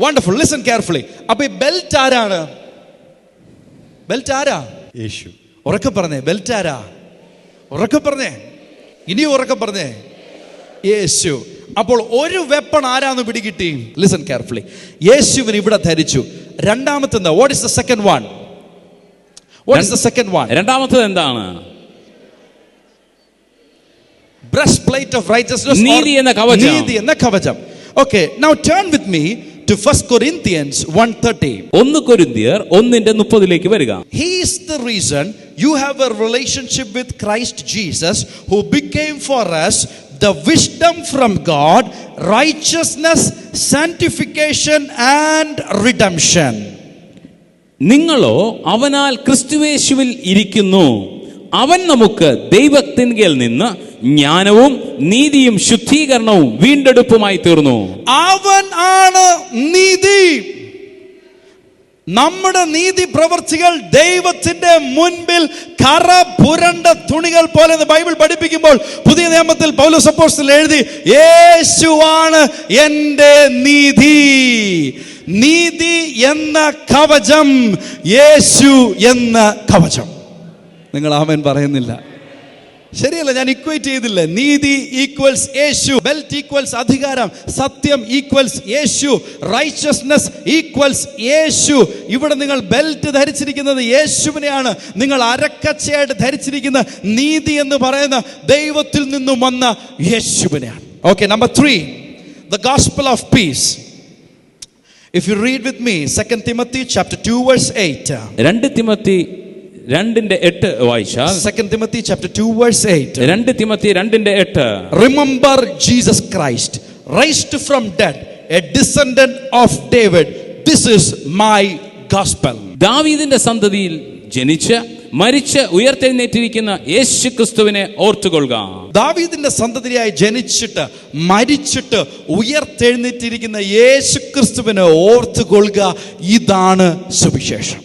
Speaker 1: വണ്ടർഫുൾ. Listen carefully. അപ്പൊ ഈ ബെൽറ്റ് ആരാണ്? ബെൽറ്റ് ആരാ?
Speaker 3: യേശു.
Speaker 1: ഉറക്കെ പറഞ്ഞേ, ബെൽറ്റ് ആരാ? ഉറക്കെ പറഞ്ഞേ, ഇനിയും ഉറക്കെ പറഞ്ഞേ, യേശു. അപ്പോൾ ഒരു വെപ്പൺ ആരാന്ന് പിടികിട്ടി? Listen carefully. യേശുവിന് ഇവിടെ ധരിച്ചു. രണ്ടാമത്തെ എന്താ? What is the second one? What is the second one?
Speaker 2: രണ്ടാമത്തേത് എന്താണ്?
Speaker 1: breastplate of righteousness,
Speaker 2: നീതി എന്ന കവചം.
Speaker 1: നീതി എന്ന കവചം. Okay, now turn with me to 1 Corinthians 1:30.
Speaker 2: 1 കൊരിന്ത്യർ 1:30 വരിക.
Speaker 1: He is the reason you have a relationship with Christ Jesus, who became for us the wisdom from God, righteousness, sanctification and redemption.
Speaker 2: നിങ്ങളോ അവനാൽ ക്രിസ്തുയേശുവിൽ ഇരിക്കുന്നു. അവൻ നമുക്ക് ദൈവത്തിങ്കൽ നിന്ന് ജ്ഞാനവും നീതിയും ശുദ്ധീകരണവും വീണ്ടെടുപ്പുമായി തീർന്നു.
Speaker 1: അവൻ ആണ് നീതി. നമ്മുടെ നീതി പ്രവർത്തികൾ ദൈവത്തിന്റെ മുൻപിൽ കറ പുരണ്ട തുണികൾ പോലെ ബൈബിൾ പഠിപ്പിക്കുമ്പോൾ പുതിയ നിയമത്തിൽ പൗലോസ് അപ്പോസ്തലൻ എഴുതി, യേശുവാണ് എൻ്റെ നീതി. നീതി എന്ന കവചം, യേശു എന്ന കവചം. നിങ്ങൾ ആമേൻ പറയുന്നില്ല? ശരിയല്ല, ഞാൻ ഇക്വേറ്റ് ചെയ്തില്ല. നീതി ഈക്വൽസ് യേശു, ബെൽറ്റ് ഈക്വൽസ് അധികാരം, സത്യം ഈക്വൽസ് യേശു, റൈച്ചസ്നെസ് ഈക്വൽസ് യേശു. ഇവിടെ നിങ്ങൾ ബെൽറ്റ് ധരിച്ചിരിക്കുന്നത് യേശുവിനെയാണ്. നിങ്ങൾ അരക്കച്ചയായിട്ട് ധരിച്ചിരിക്കുന്ന നീതി എന്ന് പറയുന്ന ദൈവത്തിൽ നിന്നും വന്ന യേശുവിനെയാണ്. Okay, number 3, the gospel of peace. If you read with me 2 Timothy chapter 2 verse 8.
Speaker 2: 2 Timothy 2:8 വായിച്ചാൽ,
Speaker 1: 2 Timothy chapter 2 verse 8.
Speaker 2: 2 Timothy 2:8.
Speaker 1: Remember Jesus Christ, raised from dead, a descendant of David. This is my gospel.
Speaker 2: ദാവീദിന്റെ സന്തതിയിൽ ജനിച്ച് മരിച്ച് ഉയർത്തെഴുന്നേറ്റിരിക്കുന്ന യേശു ക്രിസ്തുവിനെ ഓർത്തുകൊള്ളുക.
Speaker 1: ദാവീദിന്റെ സന്തതിയായി ജനിച്ചിട്ട് മരിച്ചിട്ട് ഉയർത്തെഴുന്നേറ്റിരിക്കുന്ന യേശു ക്രിസ്തുവിനെ ഓർത്തുകൊള്ളുക. ഇതാണ് സുവിശേഷം.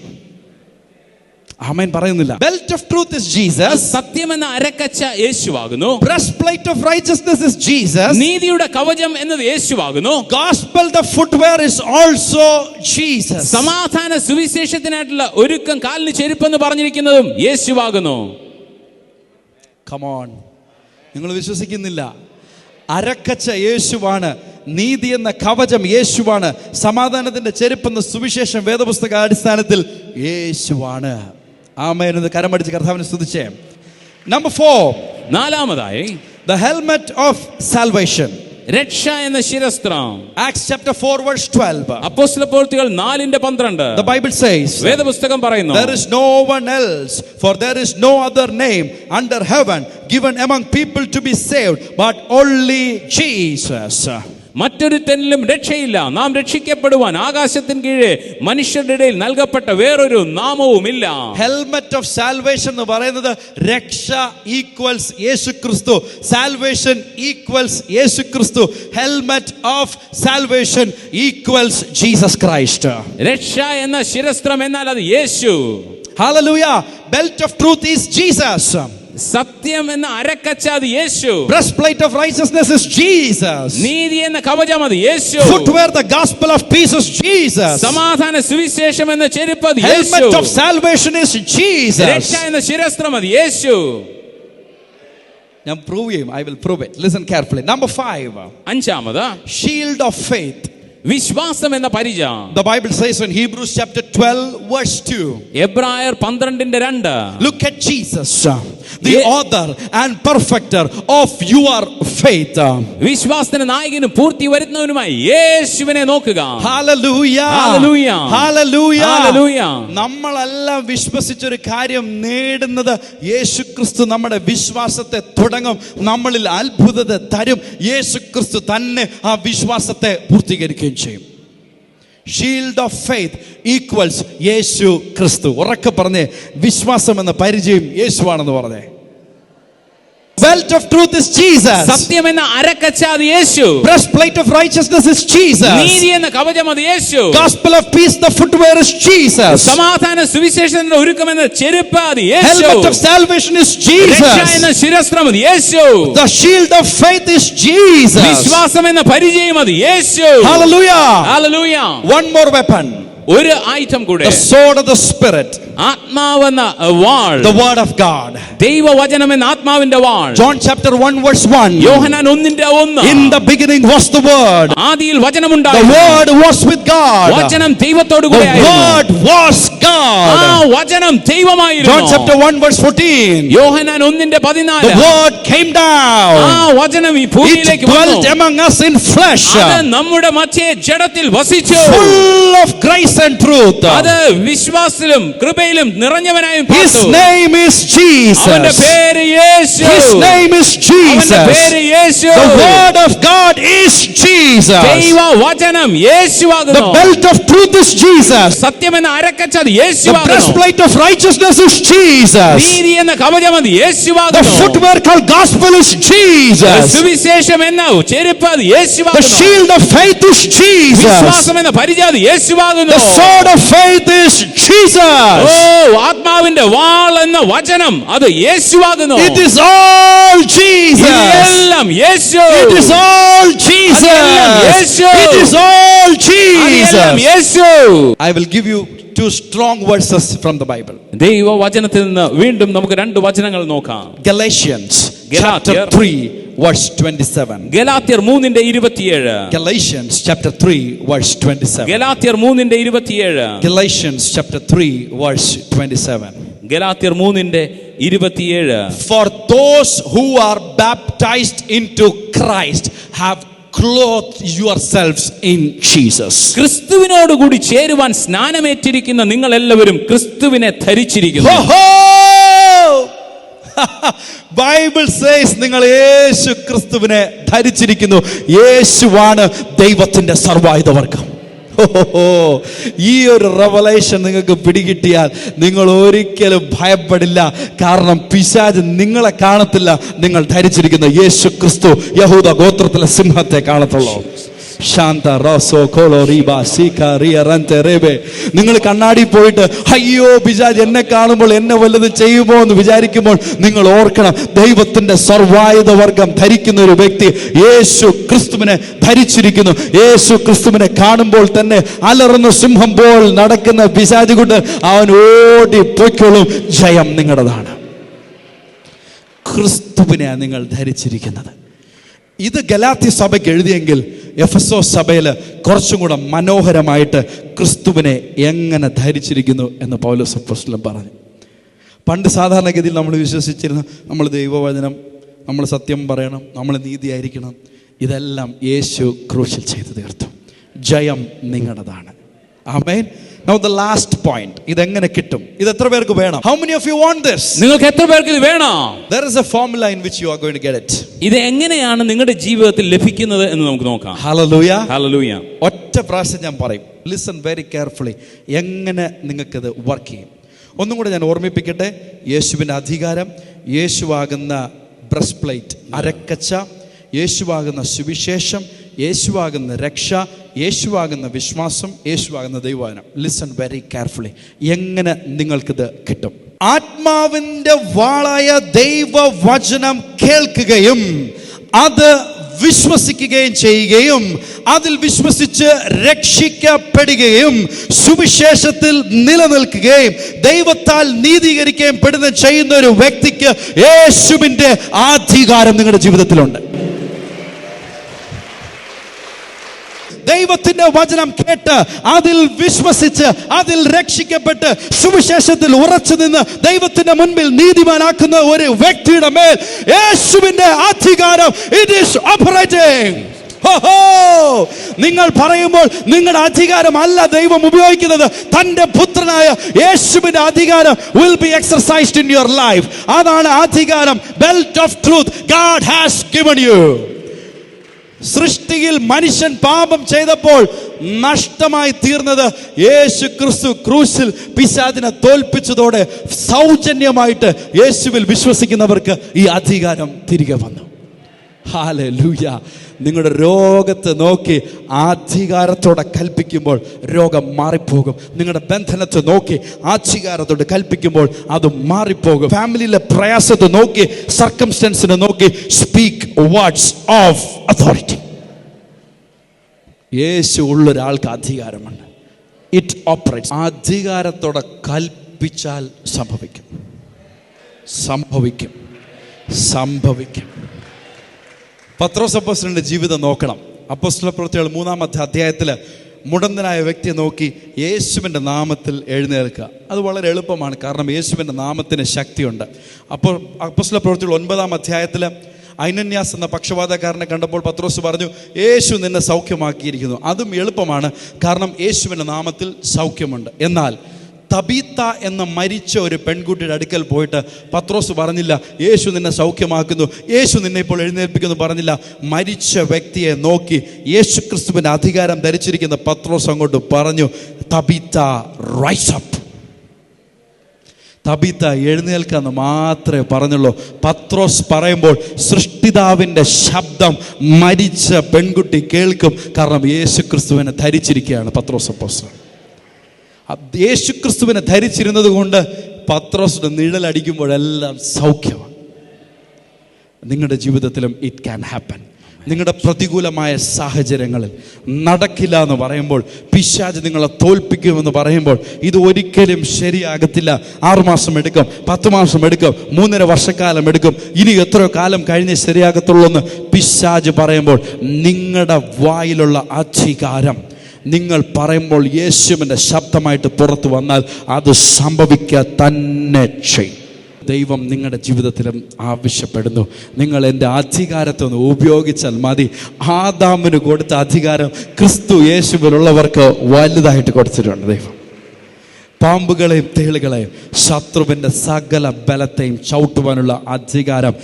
Speaker 1: ആമേൻ പറയുന്നില്ല? Belt of truth is Jesus.
Speaker 2: സത്യം എന്ന അരക്കച്ച യേശുവാകുന്നു.
Speaker 1: breastplate of righteousness is Jesus.
Speaker 2: നീതിയുടെ കവചം എന്നത് യേശുവാകുന്നു.
Speaker 1: gospel, the footwear, is also Jesus.
Speaker 2: സമാധാന സുവിശേഷത്തിനായിട്ടുള്ള ഒരുക്കം, കാലിന് ചെരുപ്പെന്ന് പറഞ്ഞിരിക്കുന്നതും യേശുവാകുന്നു.
Speaker 1: come on, നിങ്ങൾ വിശ്വസിക്കുന്നില്ല? അരക്കച്ച യേശുവാണ്, നീതി എന്ന കവചം യേശുവാണ്, സമാധാനത്തിന്റെ ചെരുപ്പെന്ന സുവിശേഷം വേദപുസ്തക അടിസ്ഥാനത്തിൽ യേശുവാണ്. ആമേൻ എന്ന് കരമടിച്ച് കർത്താവിനെ സ്തുതിച്ചേ. നമ്പർ 4,
Speaker 2: നാലാമതായി
Speaker 1: the helmet of salvation.
Speaker 2: രക്ഷ എന്ന ശിരസ്ത്രം.
Speaker 1: Acts chapter 4 verse 12.
Speaker 2: അപ്പോസ്തലപ്രവൃത്തികൾ 4:12.
Speaker 1: The Bible says,
Speaker 2: വേദപുസ്തകം പറയുന്നു,
Speaker 1: there is no one else, for there is no other name under heaven given among people to be saved but only Jesus.
Speaker 2: മറ്റൊരുത്തനിലും രക്ഷയില്ല, നാം രക്ഷിക്കപ്പെടുവാൻ ആകാശത്തിന് കീഴെ മനുഷ്യരുടെ ഇടയിൽ നൽകപ്പെട്ട വേറൊരു നാമവുമില്ല.
Speaker 1: ഹെൽമെറ്റ് ഓഫ് സാൽവേഷൻ എന്ന് പറയുന്നത് രക്ഷ ഈക്വൽസ് യേശു ക്രിസ്തു, സാൽവേഷൻ ഈക്വൽസ് യേശു ക്രിസ്തു. Helmet of salvation equals Jesus Christ.
Speaker 2: രക്ഷ എന്ന ശിരസ്ത്രം എന്നാൽ അത് യേശു.
Speaker 1: ഹല്ലേലൂയ. Belt of truth is Jesus.
Speaker 2: സത്യം എന്ന അരക്കച്ച അത് യേശു.
Speaker 1: breastplate of righteousness is Jesus.
Speaker 2: നീതി എന്ന കവചം അത് യേശു.
Speaker 1: footwear, the gospel of peace, is Jesus.
Speaker 2: സമാധാന സുവിശേഷം എന്ന ചെരുപ്പ് അത് യേശു.
Speaker 1: helmet of salvation is Jesus.
Speaker 2: രക്ഷ എന്ന ശിരസ്ത്രം അത് യേശു.
Speaker 1: ഞാൻ പ്രൂവ് ചെയ്യും. I will prove it. Listen carefully. Number 5,
Speaker 2: അഞ്ചാമത്
Speaker 1: shield of faith.
Speaker 2: വിശ്വാസം എന്ന പരിച.
Speaker 1: The Bible says in Hebrews chapter 12 verse 2.
Speaker 2: എബ്രായർ 12:2.
Speaker 1: Look at Jesus, the author and perfecter of your faith.
Speaker 2: വിശ്വാസത്തിന്റെ നായകനും പൂർത്തി വരുത്തുന്നവനുമായി യേശുവിനെ നോക്കുക.
Speaker 1: Hallelujah.
Speaker 2: Hallelujah.
Speaker 1: Hallelujah.
Speaker 2: Hallelujah.
Speaker 1: നമ്മളെല്ലാം വിശ്വസിച്ചൊരു കാര്യം നേടുന്നത് യേശുക്രിസ്തു നമ്മുടെ വിശ്വാസത്തെ തുടങ്ങും, നമ്മളിൽ അത്ഭുതത്തെ തരും. യേശുക്രിസ്തു തന്നെ ആ വിശ്വാസത്തെ പൂർത്തീകരിക്കുകയും ചെയ്യും. ഷീൽഡ് ഓഫ് ഫെയ്ത്ത് ഈക്വൽസ് യേശു ക്രിസ്തു. ഉറക്കെ പറഞ്ഞേ, വിശ്വാസം എന്ന പരിചയം യേശുവാണെന്ന് പറഞ്ഞേ. Belt of truth is Jesus.
Speaker 2: സത്യം എന്ന അരക്കച്ച അത് യേശു.
Speaker 1: Breastplate of righteousness is Jesus.
Speaker 2: നീതി എന്ന കവചം അത് യേശു.
Speaker 1: Gospel of peace, the footwear is Jesus.
Speaker 2: സമാധാന സുവിശേഷത്തിന്റെ ഒരുക്കം എന്ന ചെരുപ്പ് അത് യേശു.
Speaker 1: Helmet of salvation is Jesus.
Speaker 2: രക്ഷ എന്ന ശിരസ്ത്രം അത് യേശു.
Speaker 1: The shield of faith is Jesus.
Speaker 2: വിശ്വാസം എന്ന പരിചയം അത് യേശു.
Speaker 1: Hallelujah.
Speaker 2: Hallelujah.
Speaker 1: One more weapon.
Speaker 2: ഒരു ആയുധം കൂടെ.
Speaker 1: The sword of the spirit.
Speaker 2: ആത്മാവെന്ന wall.
Speaker 1: The word of God.
Speaker 2: ദൈവവചനം എന്ന ആത്മാവിന്റെ വാൾ.
Speaker 1: John chapter 1 verse 1.
Speaker 2: Yohannan 1:1.
Speaker 1: In the beginning was the word.
Speaker 2: ആദിയിൽ
Speaker 1: The
Speaker 2: വചനമുണ്ടായിരുന്നു.
Speaker 1: word was with God.
Speaker 2: വചനം ദൈവത്തോട്
Speaker 1: The
Speaker 2: കൂടെയായിരുന്നു.
Speaker 1: word was God.
Speaker 2: ആ വചനം ദൈവമായിരുന്നു.
Speaker 1: John chapter 1 verse 14.
Speaker 2: Yohannan 1:14.
Speaker 1: The word came down.
Speaker 2: ആ വചനം ഈ
Speaker 1: It
Speaker 2: ഭൂമിയിലേക്ക് വന്നു.
Speaker 1: dwelt among us in flesh.
Speaker 2: അത് നമ്മുടെ മധ്യേ ജഡത്തിൽ വസിച്ചു.
Speaker 1: Full of grace and truth.
Speaker 2: അത് വിശ്വാസത്തിലും കൃപയിലും നിറഞ്ഞവനായും
Speaker 1: His
Speaker 2: പാർത്തു.
Speaker 1: name is Jesus.
Speaker 2: അവന്റെ പേര് യേശു.
Speaker 1: His name is
Speaker 2: അവന്റെ
Speaker 1: Jesus.
Speaker 2: പേര് യേശു.
Speaker 1: The word of God is Jesus.
Speaker 2: ദൈവ വചനം
Speaker 1: The
Speaker 2: യേശുവാകുന്നു.
Speaker 1: belt of truth is Jesus.
Speaker 2: സത്യം എന്ന അരക്കച്ച അത്
Speaker 1: The
Speaker 2: യേശുവാകുന്നു.
Speaker 1: breastplate of righteousness is Jesus.
Speaker 2: നീതി എന്ന കവചം അത്
Speaker 1: The
Speaker 2: യേശുവാകുന്നു.
Speaker 1: footwear called gospel is Jesus.
Speaker 2: സുവിശേഷം എന്ന ചെരുപ്പ് അത്
Speaker 1: The
Speaker 2: യേശുവാകുന്നു.
Speaker 1: shield of faith is Jesus.
Speaker 2: വിശ്വാസം എന്ന പരിചയം അത് യേശുവാകുന്നു.
Speaker 1: The sword of faith is Jesus.
Speaker 2: ഓ ആത്മാവിന്റെ വാൾ എന്ന വചനം അത് യേശുവാകുന്നു.
Speaker 1: It is all Jesus.
Speaker 2: ഇതെല്ലാം യേശു.
Speaker 1: It is all Jesus.
Speaker 2: അതെല്ലാം യേശു.
Speaker 1: It is all
Speaker 2: അതെല്ലാം
Speaker 1: Jesus.
Speaker 2: Yeshu.
Speaker 1: I will give you two strong verses from the Bible.
Speaker 2: ദൈവ വചനത്തിൽ നിന്ന് വീണ്ടും നമുക്ക് രണ്ട് വചനങ്ങൾ നോക്കാം.
Speaker 1: Galatians
Speaker 2: Galatians.
Speaker 1: chapter 3 verse 27.
Speaker 2: ഗലാത്യർ 3:27.
Speaker 1: Galatians chapter 3 verse 27.
Speaker 2: ഗലാത്യർ 3:27.
Speaker 1: Galatians chapter 3 verse 27.
Speaker 2: ഗലാത്യർ 3:27.
Speaker 1: For those who are baptized into Christ have clothed yourselves in Jesus.
Speaker 2: ക്രിസ്തുവിനോടുകൂടി ചേരുവാൻ സ്നാനമേറ്റിരിക്കുന്ന നിങ്ങൾ എല്ലാവരും ക്രിസ്തുവിനെ ധരിച്ചിരിക്കുന്നു.
Speaker 1: ബൈബിൾ സേസ് നിങ്ങൾ യേശു ക്രിസ്തുവിനെ ധരിച്ചിരിക്കുന്നു. യേശുവാണ് ദൈവത്തിന്റെ സർവായുധവർഗം. ഈ ഒരു റെവലേഷൻ നിങ്ങൾക്ക് പിടികിട്ടിയാൽ നിങ്ങൾ ഒരിക്കലും ഭയപ്പെടില്ല. കാരണം പിശാച് നിങ്ങളെ കാണത്തില്ല. നിങ്ങൾ ധരിച്ചിരിക്കുന്ന യേശു ക്രിസ്തു യഹൂദ ഗോത്രത്തിലെ സിംഹത്തെ കാണത്തുള്ളൂ. ശാന്ത റോസോ കോലോ റീബ സീക റിയ റന്തെ റേബെ. നിങ്ങൾ കണ്ണാടി പോയിട്ട് അയ്യോ പിശാച് എന്നെ കാണുമ്പോൾ എന്നെ വല്ലത് ചെയ്യുമോ എന്ന് വിചാരിക്കുമ്പോൾ നിങ്ങൾ ഓർക്കണം, ദൈവത്തിന്റെ സർവായുധ വർഗം ധരിക്കുന്ന ഒരു വ്യക്തി യേശു ക്രിസ്തുവിനെ ധരിച്ചിരിക്കുന്നു. യേശു ക്രിസ്തുവിനെ കാണുമ്പോൾ തന്നെ അലറുന്ന സിംഹം പോൽ നടക്കുന്ന പിശാച് കൊണ്ട് അവൻ ഓടി പൊയ്ക്കൊള്ളും. ജയം നിങ്ങളുടേതാണ്. ക്രിസ്തുവിനെയാണ് നിങ്ങൾ ധരിച്ചിരിക്കുന്നത്. ഇത് ഗലാത്യ സഭയ്ക്ക് എഴുതിയെങ്കിൽ എഫെസോസ് സഭയിൽ കുറച്ചും കൂടെ മനോഹരമായിട്ട് ക്രിസ്തുവിനെ എങ്ങനെ ധരിച്ചിരിക്കുന്നു എന്ന് പൗലോസ് അപ്പോസ്തലൻ പറഞ്ഞു. പണ്ട് സാധാരണഗതിയിൽ നമ്മൾ വിശ്വസിച്ചിരുന്ന നമ്മൾ ദൈവവചനം, നമ്മൾ സത്യം പറയണം, നമ്മൾ നീതിയായിരിക്കണം, ഇതെല്ലാം യേശു ക്രൂശിൽ ചെയ്തു തീർത്തു. ജയം നിങ്ങളുടേതാണ്. ആമേൻ. Now the last point, ഇതെങ്ങനെ കിട്ടും? ഇത് എത്ര പേർക്ക് വേണം? How many of you want this?
Speaker 2: നിങ്ങൾക്ക് എത്ര പേർക്ക് ഇത് വേണം?
Speaker 1: There is a formula in which you are going to get it.
Speaker 2: ഇത് എങ്ങനെയാണ് നിങ്ങളുടെ ജീവിതത്തിൽ ലഭിക്കുന്നത് എന്ന് നമുക്ക് നോക്കാം.
Speaker 1: Hallelujah.
Speaker 2: Hallelujah.
Speaker 1: ഒറ്റ പ്രാവശ്യം ഞാൻ പറയും. Listen very carefully. എങ്ങനെ നിങ്ങൾക്കിത് വർക്ക് ചെയ്യും? ഒന്നും കൂടെ ഞാൻ ഓർമ്മിപ്പിക്കട്ടെ. യേശുവിൻ്റെ അധികാരം, യേശുവാകുന്ന ബ്രസ്റ്റ് അരക്കച്ച, യേശുവാകുന്ന സുവിശേഷം, യേശുവാകുന്ന രക്ഷ, യേശുവാകുന്ന വിശ്വാസം, യേശുവാകുന്ന ദൈവവചനം. Listen very carefully. എങ്ങനെ നിങ്ങൾക്കിത് കിട്ടും? ആത്മാവിൻ്റെ വാളായ ദൈവവചനം കേൾക്കുകയും അത് വിശ്വസിക്കുകയും ചെയ്യുകയും അതിൽ വിശ്വസിച്ച് രക്ഷിക്കപ്പെടുകയും സുവിശേഷത്തിൽ നിലനിൽക്കുകയും ദൈവത്താൽ നീതീകരിക്കുകയും ചെയ്യുന്ന ഒരു വ്യക്തിക്ക് യേശുവിൻ്റെ അധികാരം നിങ്ങളുടെ ജീവിതത്തിലുണ്ട്. ദൈവത്തിന്റെ വചനം കേട്ട് അതിൽ വിശ്വസിച്ച് അതിൽ രക്ഷിക്കപ്പെട്ട് സുവിശേഷത്തിൽ ഉറച്ചു നിന്ന് ദൈവത്തിന്റെ മുൻപിൽ നീതിമാനാക്കുന്ന ഒരു വ്യക്തിയുടെ മേൽ യേശുവിന്റെ അധികാരം ഇറ്റ് ഈസ് ഓപ്പറേറ്റിംഗ്. നിങ്ങൾ പറയുമ്പോൾ നിങ്ങളുടെ അധികാരം അല്ല ദൈവം ഉപയോഗിക്കുന്നത്, തന്റെ പുത്രനായ യേശുവിന്റെ അധികാരം will be exercised in your life. അതാണ് അധികാരം. Belt of truth God has given you. സൃഷ്ടിയിൽ മനുഷ്യൻ പാപം ചെയ്തപ്പോൾ നഷ്ടമായി തീർന്നത് യേശു ക്രിസ്തു ക്രൂശിൽ പിശാചിനെ തോൽപ്പിച്ചതോടെ സൗജന്യമായിട്ട് യേശുവിൽ വിശ്വസിക്കുന്നവർക്ക് ഈ അധികാരം തിരികെ വന്നു. ഹല്ലേലൂയ. നിങ്ങളുടെ രോഗത്തെ നോക്കി അധികാരത്തോടെ കൽപ്പിക്കുമ്പോൾ രോഗം മാറിപ്പോകും. നിങ്ങളുടെ ബന്ധനത്തെ നോക്കി അധികാരത്തോടെ കൽപ്പിക്കുമ്പോൾ അത് മാറിപ്പോകും. ഫാമിലിയിലെ പ്രയാസത്തെ നോക്കി, സർക്കംസ്റ്റൻസിനെ നോക്കി സ്പീക്ക് വേർഡ്സ് ഓഫ് അതോറിറ്റി. യേശു ഉള്ളൊരാൾക്ക് അധികാരമുണ്ട്. It operates. അധികാരത്തോടെ കൽപ്പിച്ചാൽ സംഭവിക്കും, സംഭവിക്കും, സംഭവിക്കും. പത്രോസ് അപ്പോസ്തലന്റെ ജീവിതം നോക്കണം. അപ്പോസ്തല പ്രവൃത്തികൾ 3-ാം അധ്യായത്തിൽ മുടന്തനായ വ്യക്തിയെ നോക്കി യേശുവിൻ്റെ നാമത്തിൽ എഴുന്നേൽക്കുക. അത് വളരെ എളുപ്പമാണ്, കാരണം യേശുവിൻ്റെ നാമത്തിന് ശക്തിയുണ്ട്. അപ്പോൾ അപ്പോസ്തല പ്രവൃത്തികൾ 9-ാം അധ്യായത്തിൽ അനന്യാസ് എന്ന പക്ഷപാതക്കാരനെ കണ്ടപ്പോൾ പത്രോസ് പറഞ്ഞു, യേശു നിന്നെ സൗഖ്യമാക്കിയിരിക്കുന്നു. അതും എളുപ്പമാണ്, കാരണം യേശുവിൻ്റെ നാമത്തിൽ സൗഖ്യമുണ്ട്. എന്നാൽ തബീത്ത എന്ന മരിച്ച ഒരു പെൺകുട്ടിയുടെ അടുക്കൽ പോയിട്ട് പത്രോസ് പറഞ്ഞില്ല, യേശു നിന്നെ സൗഖ്യമാക്കുന്നു, യേശു നിന്നെ ഇപ്പോൾ എഴുന്നേൽപ്പിക്കുന്നു പറഞ്ഞില്ല. മരിച്ച വ്യക്തിയെ നോക്കി യേശു ക്രിസ്തുവിൻ്റെ അധികാരം ധരിച്ചിരിക്കുന്ന പത്രോസ് അങ്ങോട്ട് പറഞ്ഞു, തബീത്ത റൈസ് അപ്പ്. തബീത്ത എഴുന്നേൽക്കാന്ന് മാത്രമേ പറഞ്ഞുള്ളൂ. പത്രോസ് പറയുമ്പോൾ സൃഷ്ടിതാവിൻ്റെ ശബ്ദം മരിച്ച പെൺകുട്ടി കേൾക്കും, കാരണം യേശു ക്രിസ്തുവിനെ ധരിച്ചിരിക്കുകയാണ് പത്രോസ് അപ്പോസ്തലൻ. യേശു ക്രിസ്തുവിനെ ധരിച്ചിരുന്നത് കൊണ്ട് പത്രോസിന്റെ നിഴലടിക്കുമ്പോഴെല്ലാം സൗഖ്യമാണ്. നിങ്ങളുടെ ജീവിതത്തിലും ഇറ്റ് ക്യാൻ ഹാപ്പൻ. നിങ്ങളുടെ പ്രതികൂലമായ സാഹചര്യങ്ങളിൽ നടക്കില്ല എന്ന് പറയുമ്പോൾ, പിശാച് നിങ്ങളെ തോൽപ്പിക്കുമെന്ന് പറയുമ്പോൾ, ഇത് ഒരിക്കലും ശരിയാകത്തില്ല, 6 മാസം എടുക്കും, 10 മാസം എടുക്കും, 3.5 വർഷക്കാലം എടുക്കും, ഇനി എത്രയോ കാലം കഴിഞ്ഞ് ശരിയാകത്തുള്ളൂ എന്ന് പിശാച് പറയുമ്പോൾ, നിങ്ങളുടെ വായിലുള്ള അധികാരം നിങ്ങൾ പറയുമ്പോൾ യേശുവിൻ്റെ ശബ്ദമായിട്ട് പുറത്തു വന്നാൽ അത് സംഭവിക്കുക തന്നെ ചെയ്യും. ദൈവം നിങ്ങളുടെ ജീവിതത്തിലും ആവശ്യപ്പെടുന്നു, നിങ്ങൾ എൻ്റെ അധികാരത്തെ ഒന്ന് ഉപയോഗിച്ചാൽ മതി. ആദാമിന് കൊടുത്ത അധികാരം ക്രിസ്തു യേശുവിലുള്ളവർക്ക് വലുതായിട്ട് കൊടുത്തിട്ടുണ്ട് ദൈവം. പാമ്പുകളെയും തേളുകളെയും ശത്രുവിൻ്റെ സകല ബലത്തെയും ചവിട്ടുവാനുള്ള അധികാരം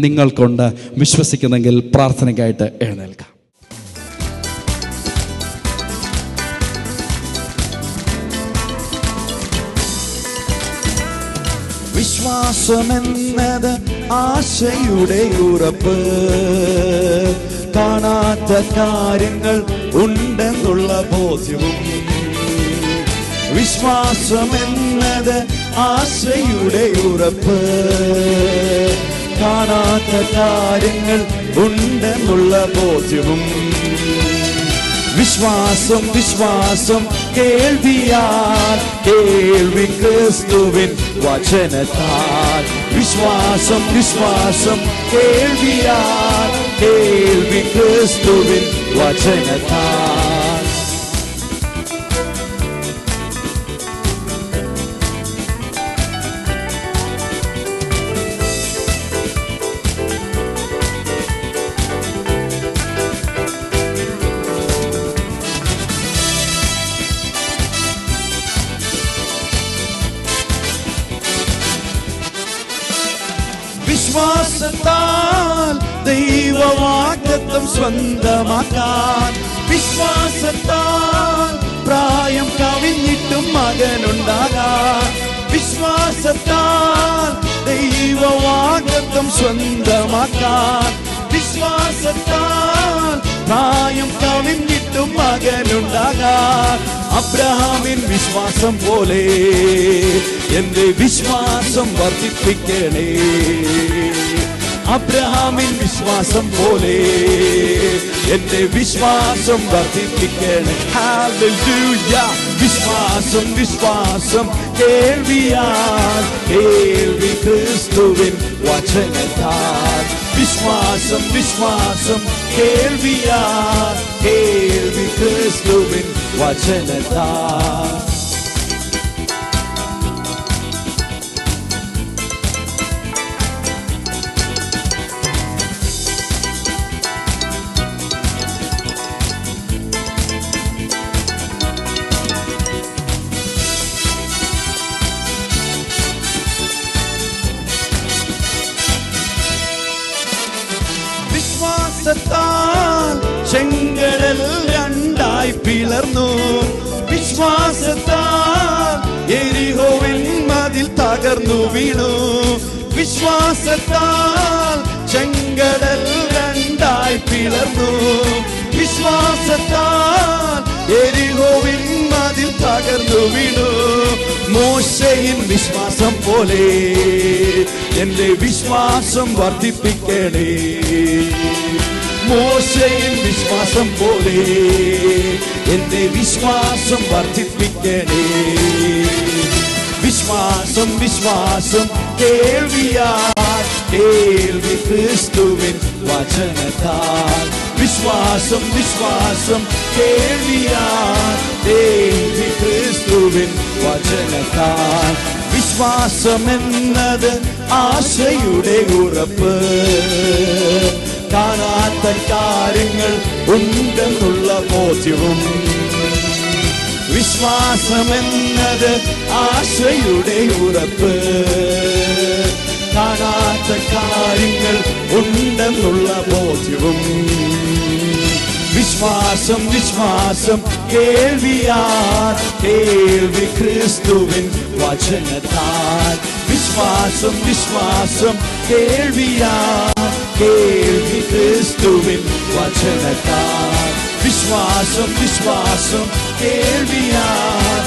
Speaker 1: നിങ്ങൾക്കുണ്ട്. വിശ്വസിക്കുന്നെങ്കിൽ പ്രാർത്ഥനയ്ക്കായിട്ട് എഴുന്നേൽക്കാം.
Speaker 3: വിശ്വാസമെന്നത് ആശയുടെ ഉറപ്പ്, കാണാത്ത കാര്യങ്ങൾ ഉണ്ടെന്നുള്ള ബോധ്യവും. വിശ്വാസമെന്നത് ആശയുടെ ഉറപ്പ്, കാണാത്ത കാര്യങ്ങൾ ഉണ്ടെന്നുള്ള ബോധ്യവും. വിശ്വാസം വിശ്വാസം കേൾവിയാൽ, കേൾവി ക്രിസ്തുവിൻ വചനത്താൽ. വിശ്വാസം വിശ്വാസം കേൾവിയാൽ, കേൾവി ക്രിസ്തുവിൻ വചനത്താൽ. വിശ്വാസത്താൽ ദൈവവാഗ്ദത്തം സ്വന്തമാക്കാൻ, വിശ്വാസത്താൽ പ്രായം കവിഞ്ഞിട്ടും മകനുണ്ടാകാൻ. വിശ്വാസത്താൽ ദൈവവാഗ്ദത്തം സ്വന്തമാക്കാൻ, വിശ്വാസത്താൽ പ്രായം കവിഞ്ഞിട്ടും മകനുണ്ടാകാൻ. അബ്രഹാമിൻ വിശ്വാസം പോലെ എന്റെ വിശ്വാസം വർദ്ധിപ്പിക്കണേ. അബ്രഹാമിൻ വിശ്വാസം പോലെ എന്റെ വിശ്വാസം വർദ്ധിപ്പിക്കണേ. ഹല്ലേലൂയ. വിശ്വാസം വിശ്വാസം കേൾവിയാൽ, കേൾവി ക്രിസ്തുവിൻ വചനത്താൽ. വിശ്വാസം വിശ്വാസം കേൾവിയാൽ, കേൾവി ക്രിസ്തുവിൻ വചനത്താൽ. വിശ്വാസത്താൽ ചെങ്കടൽ രണ്ടായി പിളർന്നു. വിശ്വാസത്താൽ യെരിഹോവിൻ മതിൽ തകർന്നു വീണു. വിശ്വാസത്താൽ ചെങ്കടൽ രണ്ടായി പിളർന്നു. വിശ്വാസത്താൽ യെരിഹോവിൻ മതിൽ തകർന്നു വീണു. മോശയിൻ വിശ്വാസം പോലെ എന്റെ വിശ്വാസം വർദ്ധിപ്പിക്കണേ. മോശയിൻ വിശ്വാസം പോലെ എന്റെ വിശ്വാസം വർദ്ധിപ്പിക്കണേ. വിശ്വാസം വിശ്വാസം കേൾവിയാൽ, കേൾവി ക്രിസ്തുവിൻ വചനത്താൽ. വിശ്വാസം വിശ്വാസം കേൾവിയാൽ, കേൾവി ക്രിസ്തുവിൻ വചനത്താൽ. വിശ്വാസം എന്നത് ആശയുടെ ഉറപ്പ്, കാണാത്ത കാര്യങ്ങൾ ഉണ്ടെന്നുള്ള ബോധ്യവും. വിശ്വാസം എന്നത് ആശയുടെ ഉറപ്പ്, കാണാത്ത കാര്യങ്ങൾ ഉണ്ടെന്നുള്ള ബോധ്യവും. വിശ്വാസം വിശ്വാസം കേൾവിയാൽ, കേൾവി ക്രിസ്തുവിൻ വചനത്താൽ. വിശ്വാസം വിശ്വാസം കേൾവിയാൽ, കേൾവി ക്രിസ്തുവിൻ വചനത്താൽ. വിശ്വാസം വിശ്വാസം കേൾവിയാൽ,